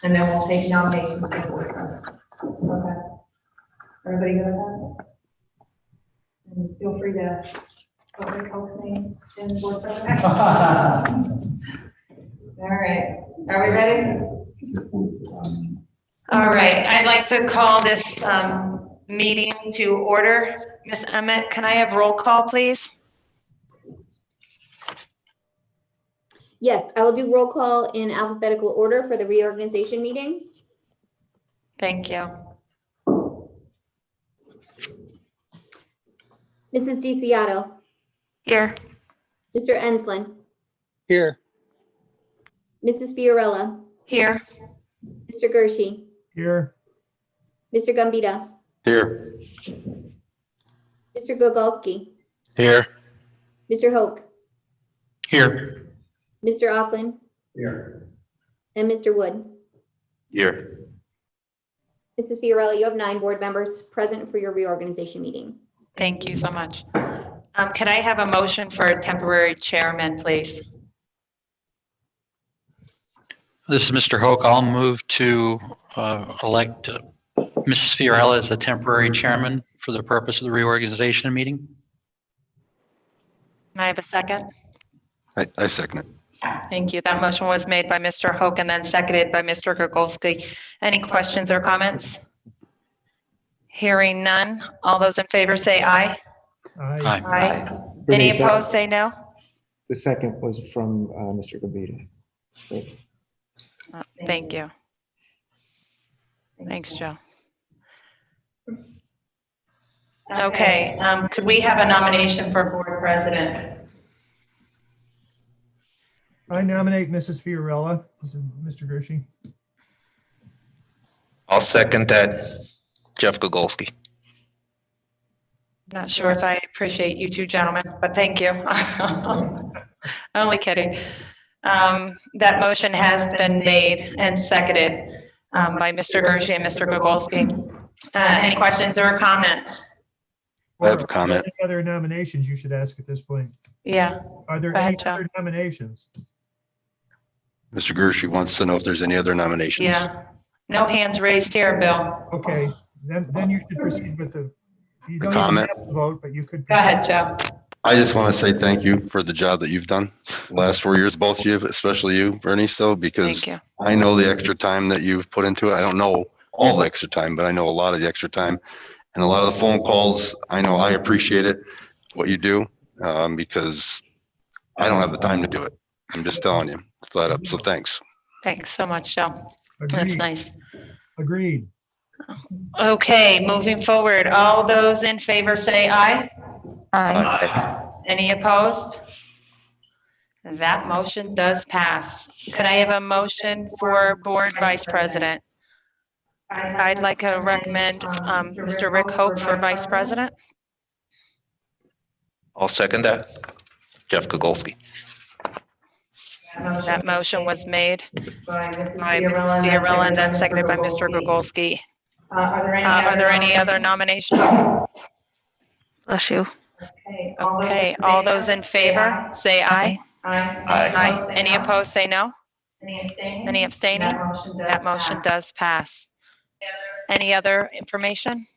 And then we'll take nominations. Okay. Everybody good with that? And feel free to put your folks' name in board president. All right, are we ready? All right, I'd like to call this meeting to order. Ms. Emmett, can I have roll call, please? Yes, I will do roll call in alphabetical order for the reorganization meeting. Thank you. Mrs. DeCiato. Here. Mr. Enslin. Here. Mrs. Fiorella. Here. Mr. Gershi. Here. Mr. Gambita. Here. Mr. Gogolski. Here. Mr. Hoke. Here. Mr. Auckland. Here. And Mr. Wood. Here. Mrs. Fiorella, you have 9 board members present for your reorganization meeting. Thank you so much. Can I have a motion for a temporary chairman, please? This is Mr. Hoke. I'll move to elect Mrs. Fiorella as the temporary chairman for the purpose of the reorganization meeting. Can I have a second? I second it. Thank you. That motion was made by Mr. Hoke and then seconded by Mr. Gogolski. Any questions or comments? Hearing none. All those in favor say aye. Aye. Aye. Any opposed say no. The second was from Mr. Gambita. Thank you. Thanks, Joe. Okay, could we have a nomination for board president? I nominate Mrs. Fiorella. This is Mr. Gershi. I'll second that. Jeff Gogolski. Not sure if I appreciate you two gentlemen, but thank you. Only kidding. That motion has been made and seconded by Mr. Gershi and Mr. Gogolski. Any questions or comments? I have a comment. Any other nominations you should ask at this point? Yeah. Are there Go ahead, any Joe. other nominations? Mr. Gershi wants to know if there's any other nominations. Yeah. No hands raised here, Bill. Okay, then you should proceed with the, you don't even comment. have to vote, but you could. Go ahead, Joe. I just want to say thank you for the job that you've done the last 4 years, both of you, especially you, Bernie, so because Thank you. I know the extra time that you've put into it. I don't know all the extra time, but I know a lot of the extra time and a lot of the phone calls. I know I appreciate it, what you do, because I don't have the time to do it. I'm just telling you flat up. So thanks. Thanks so much, Joe. That's Agreed. nice. Agreed. Okay, moving forward, all those in favor say aye. Aye. Any opposed? That motion does pass. Could I have a motion for board vice president? I'd like to recommend Mr. Rick Hope for vice president. I'll second that. Jeff Gogolski. That motion was made By Mrs. by Mrs. Fiorella and then seconded by Mr. Gogolski. Are there any other nominations? Bless you. Okay, all those in favor, say aye. Aye. Any opposed, say no. Any abstaining? That motion does pass. Any other information?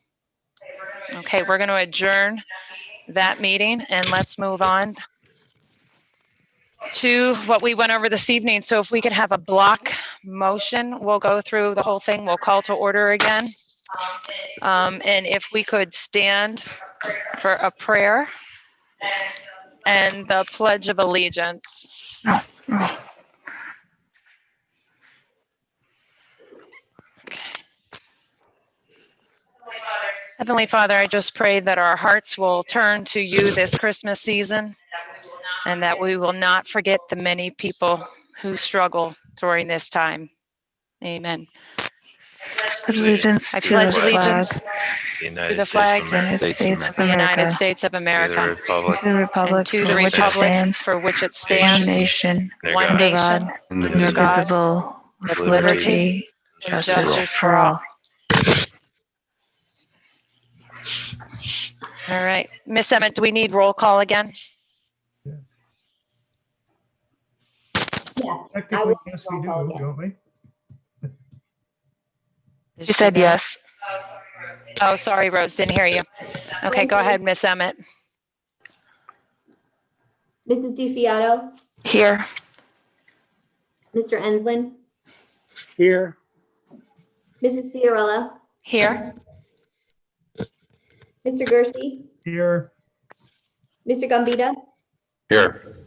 Okay, we're going to adjourn that meeting and let's move on to what we went over this evening. So if we could have a block motion, we'll go through the whole thing. We'll call to order again. And if we could stand for a prayer and the Pledge of Allegiance. Heavenly Father, I just pray that our hearts will turn to you this Christmas season and that we will not forget the many people who struggle during this time. Amen. Allegiance I to pledge the allegiance flag to the flag of the United America, States of America, to the republic and to for the which it republic stands, for which it one stands, nation, one under nation, God, indivisible, with liberty and justice for all. All right. Miss Emmett, do we need roll call again? Yes. Technically, yes, we do, don't we? She said yes. Oh, sorry, Rose, didn't hear you. Okay, go ahead, Miss Emmett. Mrs. DeCiato. Here. Mr. Enslin, Here. Mrs. Fiorella, Here. Mr. Gershi, Here. Mr. Gambita, Here.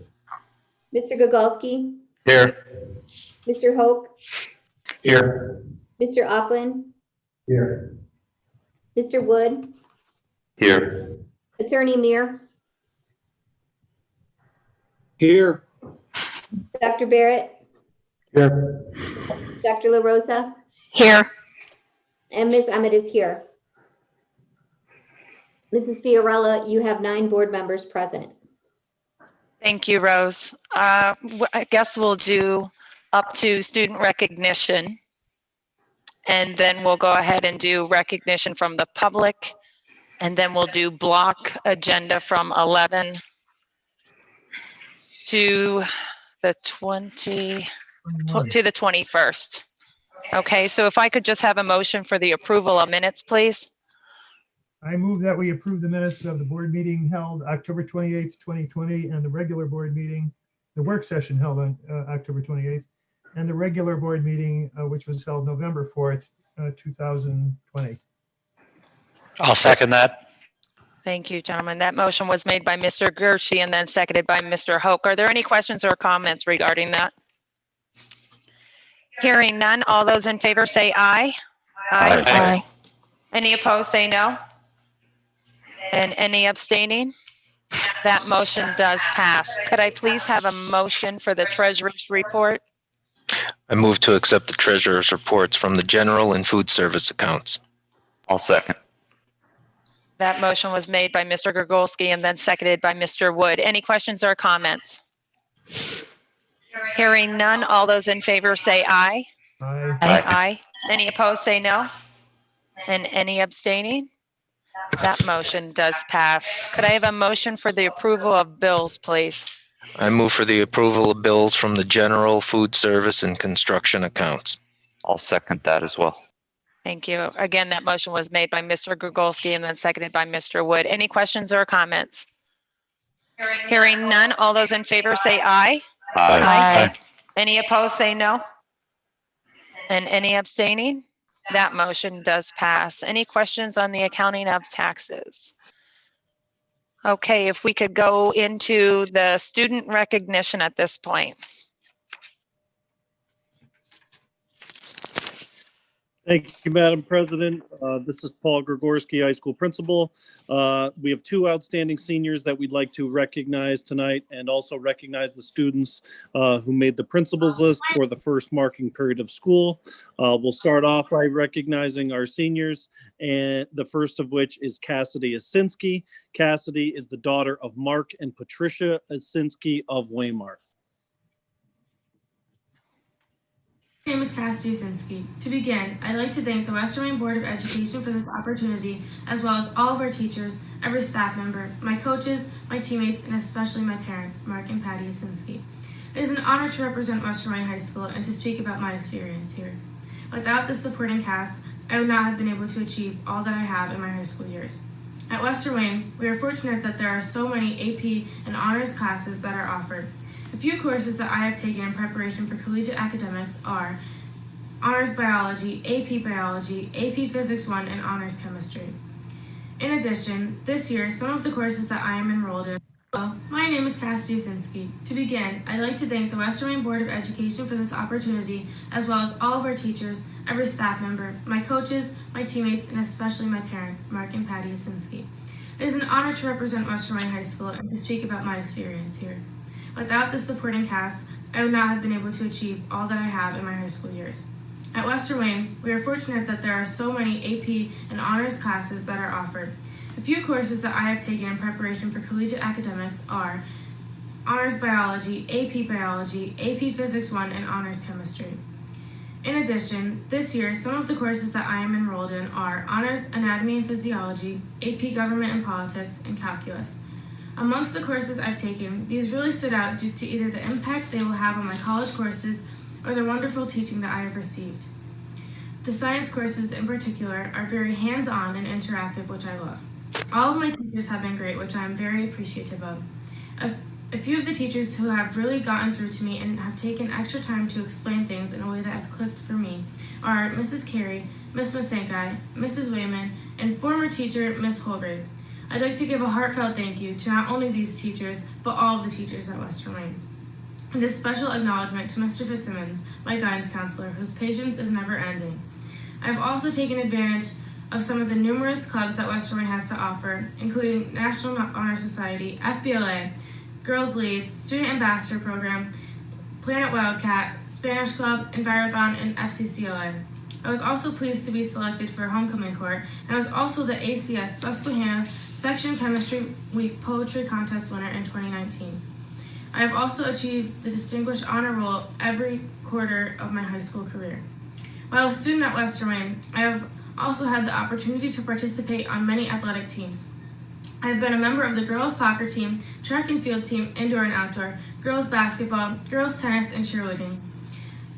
Mr. Gagolski, Here. Mr. Hope, Here. Mr. Auckland, Here. Mr. Wood, Here. Attorney Meir, Here. Dr. Barrett, Here. Dr. La Rosa, Here. and Ms. Emmett is here. Mrs. Fiorella, you have 9 board members present. Thank you, Rose. I guess we'll do up to student recognition. And then we'll go ahead and do recognition from the public. And then we'll do block agenda from 11 to the 21st. Okay, so if I could just have a motion for the approval of minutes, please. I move that we approve the minutes of the board meeting held October 28th, 2020, and the regular board meeting, the work session held on October 28th, and the regular board meeting, which was held November 4th, 2020. I'll second that. Thank you, gentlemen. That motion was made by Mr. Gershi and then seconded by Mr. Hoke. Are there any questions or comments regarding that? Hearing none, all those in favor say aye. Aye. Aye. Any opposed, say no. And any abstaining? That motion does pass. Could I please have a motion for the treasurer's report? I move to accept the treasurer's reports from the general and food service accounts. I'll second. That motion was made by Mr. Gregolski and then seconded by Mr. Wood. Any questions or comments? Hearing none, all those in favor say aye. Aye. Aye. Any opposed, say no. And any abstaining? That motion does pass. Could I have a motion for the approval of bills, please? I move for the approval of bills from the general, food service, and construction accounts. I'll second that as well. Thank you. Again, that motion was made by Mr. Gregolski and then seconded by Mr. Wood. Any questions or comments? Hearing none, all those in favor say aye. Aye. Any opposed, say no. And any abstaining? That motion does pass. Any questions on the accounting of taxes? Okay, if we could go into the student recognition at this point. Thank you, Madam President. This is Paul Gregorski, high school principal. We have 2 outstanding seniors that we'd like to recognize tonight and also recognize the students who made the principals list for the first marking period of school. We'll start off by recognizing our seniors, and the first of which is Cassidy Asinski. Cassidy is the daughter of Mark and Patricia Asinski of Waymar. My name is Cassidy Asinski. To begin, I'd like to thank the Western Wayne Board of Education for this opportunity, as well as all of our teachers, every staff member, my coaches, my teammates, and especially my parents, Mark and Patty Asinski. It is an honor to represent Western Wayne High School and to speak about my experience here. Without this supporting cast, I would not have been able to achieve all that I have in my high school years. At Western Wayne, we are fortunate that there are so many AP and honors classes that are offered. A few courses that I have taken in preparation for collegiate academics are Honors Biology, AP Physics 1, and Honors Chemistry. In addition, this year, some of the courses that I am enrolled in. Hello, my name is Cassidy Asinski. To begin, I'd like to thank the Western Wayne Board of Education for this opportunity, as well as all of our teachers, every staff member, my coaches, my teammates, and especially my parents, Mark and Patty Asinski. It is an honor to represent Western Wayne High School and to speak about my experience here. Without this supporting cast, I would not have been able to achieve all that I have in my high school years. At Western Wayne, we are fortunate that there are so many AP and honors classes that are offered. A few courses that I have taken in preparation for collegiate academics are Honors Biology, AP Physics 1, and Honors Chemistry. In addition, this year, some of the courses that I am enrolled in are Honors Anatomy and Physiology, AP Government and Politics, and Calculus. Amongst the courses I've taken, these really stood out due to either the impact they will have on my college courses or the wonderful teaching that I have received. The science courses in particular are very hands-on and interactive, which I love. All of my teachers have been great, which I am very appreciative of. A few of the teachers who have really gotten through to me and have taken extra time to explain things in a way that have clicked for me are Mrs. Carey, Miss Masenkai, Mrs. Wayman, and former teacher Miss Holgrave. I'd like to give a heartfelt thank you to not only these teachers, but all of the teachers at Western Wayne. And a special acknowledgement to Mr. Fitzsimmons, my guidance counselor, whose patience is never ending. I've also taken advantage of some of the numerous clubs that Western Wayne has to offer, including National Honor Society, FBLA, Girls Lead, Student Ambassador Program, Planet Wildcat, Spanish Club, Envirothon, and FCCLA. I was also pleased to be selected for Homecoming Court, and I was also the ACS Susquehanna Section Chemistry Week Poetry Contest winner in 2019. I have also achieved the Distinguished Honor Roll every quarter of my high school career. While a student at Western Wayne, I have also had the opportunity to participate on many athletic teams. I have been a member of the girls soccer team, track and field team, indoor and outdoor, girls basketball, girls tennis, and cheerleading.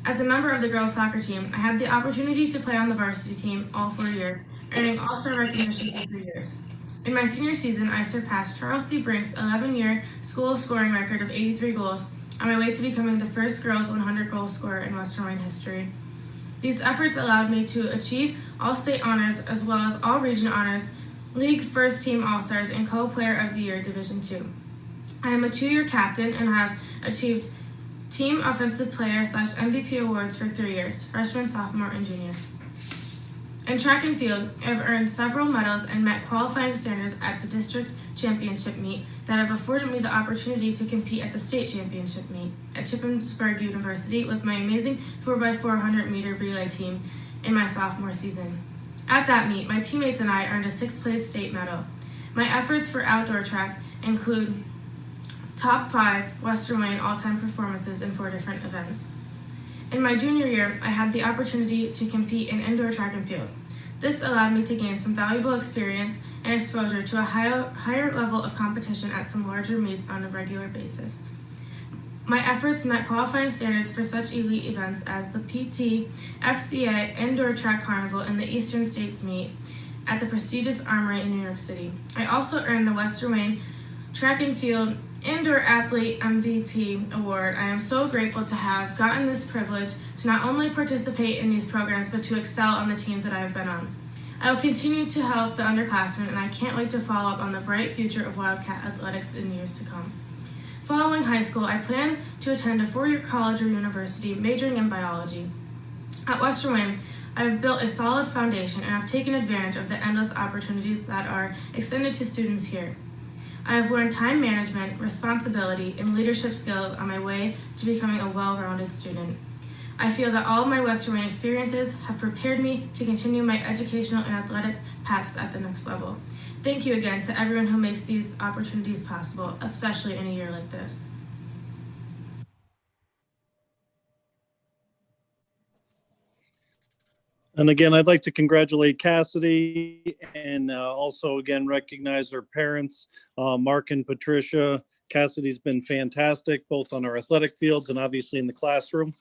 As a member of the girls soccer team, I had the opportunity to play on the varsity team all 4 years, earning all-star recognition for 3 years. In my senior season, I surpassed Charles C. Brink's 11-year school scoring record of 83 goals on my way to becoming the first girls 100-goal scorer in Western Wayne history. These efforts allowed me to achieve all-state honors as well as all region honors, League First Team All-Stars, and Co-Player of the Year Division II. I am a 2-year captain and have achieved Team Offensive Player / MVP awards for 3 years, freshman, sophomore, and junior. In track and field, I have earned several medals and met qualifying standards at the district championship meet that have afforded me the opportunity to compete at the state championship meet at Shippensburg University with my amazing 4x400 meter relay team in my sophomore season. At that meet, my teammates and I earned a 6th place state medal. My efforts for outdoor track include top 5 Western Wayne all-time performances in 4 different events. In my junior year, I had the opportunity to compete in indoor track and field. This allowed me to gain some valuable experience and exposure to a higher level of competition at some larger meets on a regular basis. My efforts met qualifying standards for such elite events as the PT FCA Indoor Track Carnival and the Eastern States Meet at the prestigious Armory in New York City. I also earned the Western Wayne Track and Field Indoor Athlete MVP Award. I am so grateful to have gotten this privilege to not only participate in these programs, but to excel on the teams that I have been on. I will continue to help the underclassmen, and I can't wait to follow up on the bright future of Wildcat athletics in years to come. Following high school, I plan to attend a 4-year college or university majoring in biology. At Western Wayne, I have built a solid foundation and have taken advantage of the endless opportunities that are extended to students here. I have learned time management, responsibility, and leadership skills on my way to becoming a well-rounded student. I feel that all of my Western Wayne experiences have prepared me to continue my educational and athletic paths at the next level. Thank you again to everyone who makes these opportunities possible, especially in a year like this. And again, I'd like to congratulate Cassidy and also again recognize her parents, Mark and Patricia. Cassidy's been fantastic, both on our athletic fields and obviously in the classroom.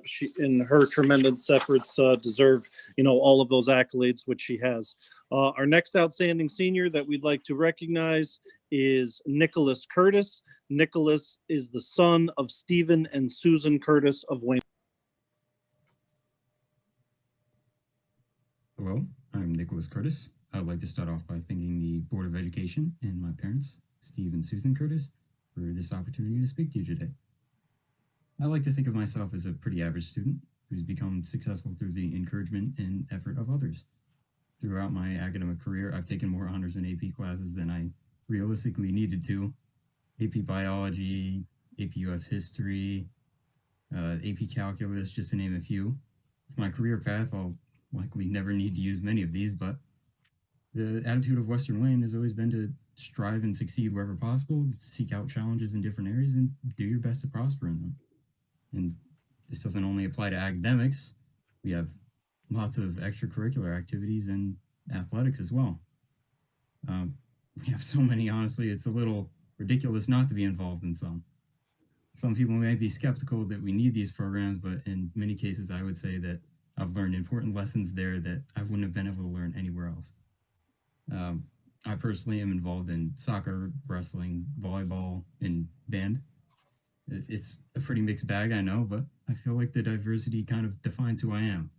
She, in her tremendous efforts, deserve, all of those accolades, which she has. Our next outstanding senior that we'd like to recognize is Nicholas Curtis. Nicholas is the son of Stephen and Susan Curtis of Wayne. Hello, I'm Nicholas Curtis. I'd like to start off by thanking the Board of Education and my parents, Steve and Susan Curtis, for this opportunity to speak to you today. I like to think of myself as a pretty average student who's become successful through the encouragement and effort of others. Throughout my academic career, I've taken more honors and AP classes than I realistically needed to. AP Biology, AP US History, AP Calculus, just to name a few. With my career path, I'll likely never need to use many of these, but the attitude of Western Wayne has always been to strive and succeed wherever possible, seek out challenges in different areas, and do your best to prosper in them. And this doesn't only apply to academics. We have lots of extracurricular activities and athletics as well. We have so many, honestly, it's a little ridiculous not to be involved in some. Some people may be skeptical that we need these programs, but in many cases, I would say that I've learned important lessons there that I wouldn't have been able to learn anywhere else. I personally am involved in soccer, wrestling, volleyball, and band. It's a pretty mixed bag, I know, but I feel like the diversity kind of defines who I am.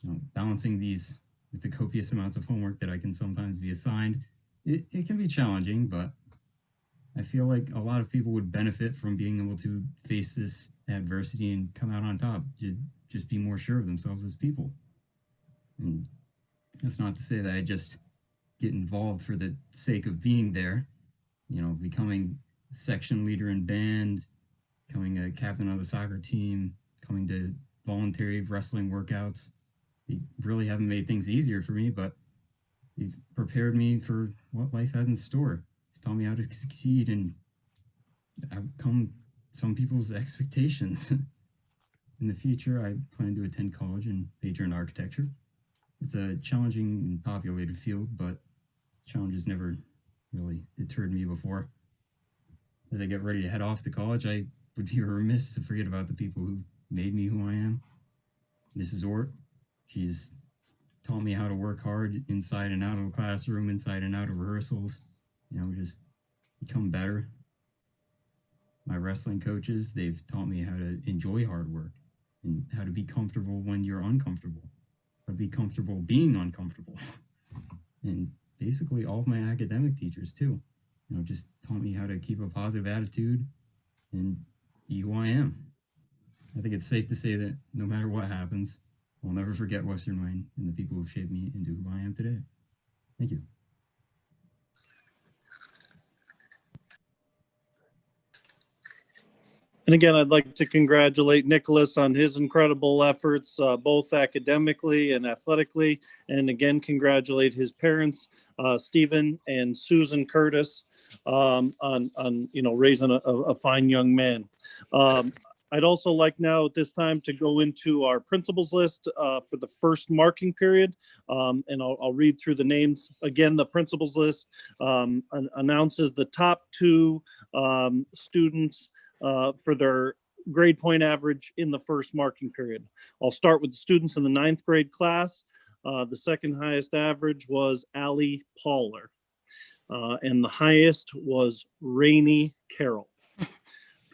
You know, balancing these with the copious amounts of homework that I can sometimes be assigned, it can be challenging, but I feel like a lot of people would benefit from being able to face this adversity and come out on top, just be more sure of themselves as people. And that's not to say that I just get involved for the sake of being there, you know, becoming section leader in band, becoming a captain of the soccer team, coming to voluntary wrestling workouts. They really haven't made things easier for me, but they've prepared me for what life has in store. It's taught me how to succeed and outcome some people's expectations. In the future, I plan to attend college and major in architecture. It's a challenging and populated field, but challenges never really deterred me before. As I get ready to head off to college, I would be remiss to forget about the people who made me who I am. Mrs. Ort, she's taught me how to work hard inside and out of the classroom, inside and out of rehearsals, you know, just become better. My wrestling coaches, they've taught me how to enjoy hard work and how to be comfortable when you're uncomfortable, how to be comfortable being uncomfortable. And basically all of my academic teachers too, you know, just taught me how to keep a positive attitude and be who I am. I think it's safe to say that no matter what happens, I'll never forget Western Wayne and the people who've shaped me into who I am today. Thank you. And again, I'd like to congratulate Nicholas on his incredible efforts, both academically and athletically. And again, congratulate his parents, Stephen and Susan Curtis, on you know, raising a fine young man. I'd also like now at this time to go into our principals list for the first marking period. And I'll read through the names. Again, the principals list announces the top 2 students for their grade point average in the first marking period. I'll start with the students in the 9th grade class. The second highest average was Allie Pauler. And the highest was Rainey Carroll.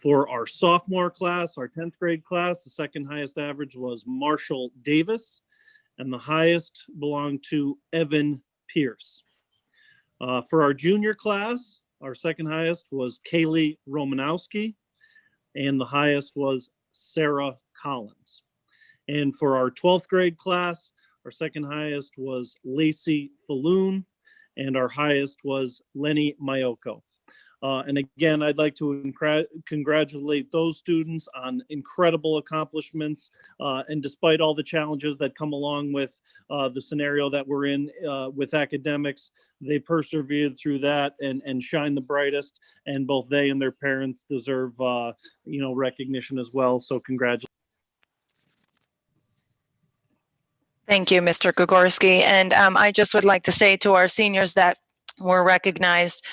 For our sophomore class, our 10th grade class, the second highest average was Marshall Davis. And the highest belonged to Evan Pierce. For our junior class, our second highest was Kaylee Romanowski. And the highest was Sarah Collins. And for our 12th grade class, our second highest was Lacey Falloon, and our highest was Lenny Mayoko. And again, I'd like to congratulate those students on incredible accomplishments. And despite all the challenges that come along with the scenario that we're in with academics, they persevered through that and shine the brightest. And both they and their parents deserve, you know, recognition as well. So congratulations. Thank you, Mr. Gregorski. And I just would like to say to our seniors that were recognized,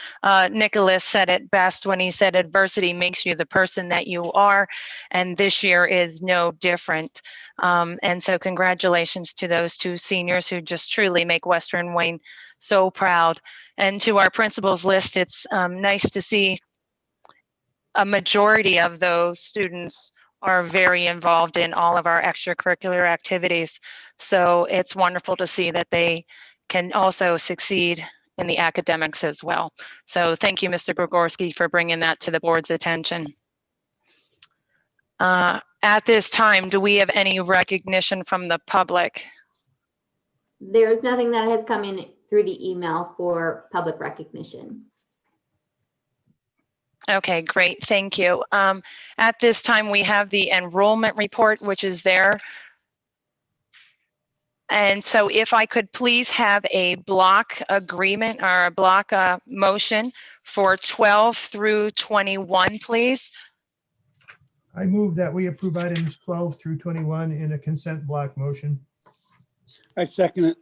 Nicholas said it best when he said adversity makes you the person that you are, and this year is no different. And so congratulations to those 2 seniors who just truly make Western Wayne so proud. And to our principals list, it's nice to see a majority of those students are very involved in all of our extracurricular activities. So it's wonderful to see that they can also succeed in the academics as well. So thank you, Mr. Gregorski, for bringing that to the board's attention. At this time, do we have any recognition from the public? There's nothing that has come in through the email for public recognition. Okay, great, thank you. At this time, we have the enrollment report, which is there. And so if I could please have a block agreement or a block motion for 12 through 21, please. I move that we approve items 12 through 21 in a consent block motion. I second it.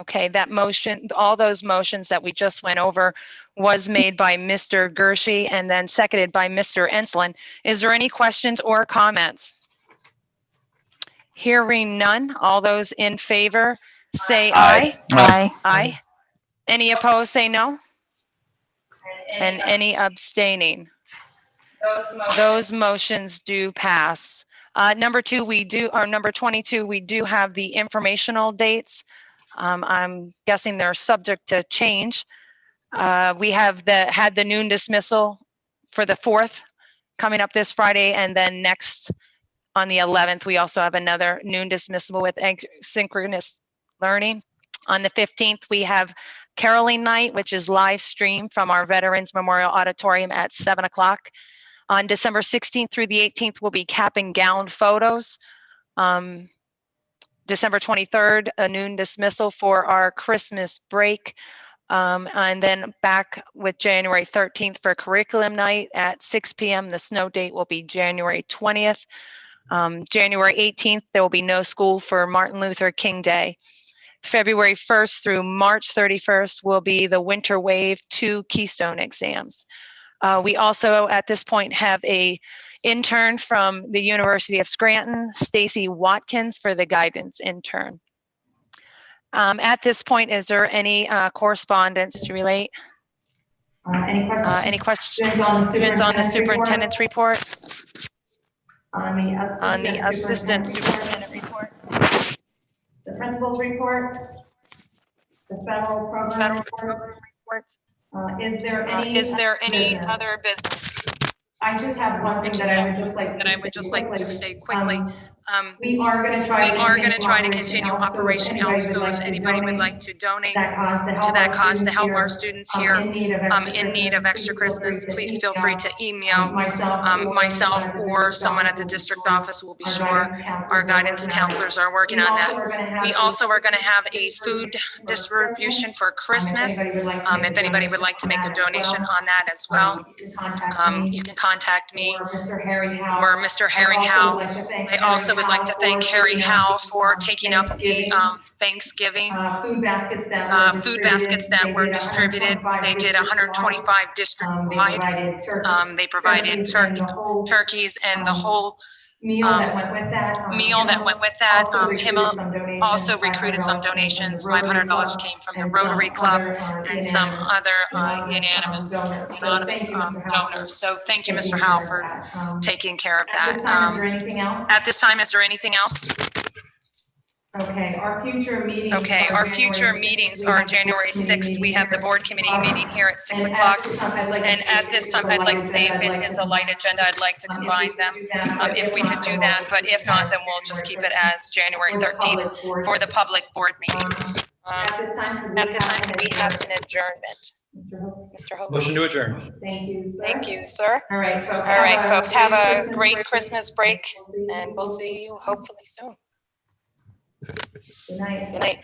Okay, that motion, all those motions that we just went over was made by Mr. Gershie and then seconded by Mr. Enslin. Is there any questions or comments? Hearing none, all those in favor say aye. Aye. Aye. Any opposed say no. And any abstaining? Those motions do pass. Number 22, we do have the informational dates. I'm guessing they're subject to change. We have had the noon dismissal for the 4th coming up this Friday, and then next on the 11th, we also have another noon dismissal with Asynchronous learning. On the 15th, we have Caroling Night, which is live stream from our Veterans Memorial Auditorium at 7 o'clock. On December 16th through the 18th will be cap and gown photos. December 23rd, a noon dismissal for our Christmas break. And then back with January 13th for curriculum night at 6 p.m. The snow date will be January 20th. January 18th, there will be no school for Martin Luther King Day. February 1st through March 31st will be the Winter Wave 2 Keystone exams. We also, at this point, have a intern from the University of Scranton, Stacy Watkins, for the guidance intern. At this point, is there any correspondence to relate? Any questions on the superintendent's report? On the assistant superintendent report? The principal's report? The federal program reports? Is there any other business? I just have one thing that I would just like to say quickly. We are going to try to continue Operation Elf, so if anybody would like to donate to that cause to help our students here in need of extra Christmas, please feel free to email myself or someone at the district office. We'll be sure our guidance counselors are working on that. We also are going to have a food distribution for Christmas. If anybody would like to make a donation on that as well, you can contact me or Mr. Harry Howe. I also would like to thank Harry Howe for taking up the Thanksgiving food baskets that were distributed. They did 125 district-wide. They provided turkeys and the whole meal that went with that. Him also recruited some donations. $500 came from the Rotary Club and some other unanimous donors. So thank you, Mr. Howe, for taking care of that. At this time, is there anything else? Okay, our future meetings are January 6th. We have the board committee meeting here at 6 o'clock. And at this time, I'd like to say if it is a light agenda, I'd like to combine them if we could do that. But if not, then we'll just keep it as January 13th for the public board meeting. At this time, we have an adjournment. Mr. Hope. Motion to adjourn. Thank you, sir. Thank you, sir. All right, folks. Have a great Christmas break, and we'll see you hopefully soon. Good night. Good night.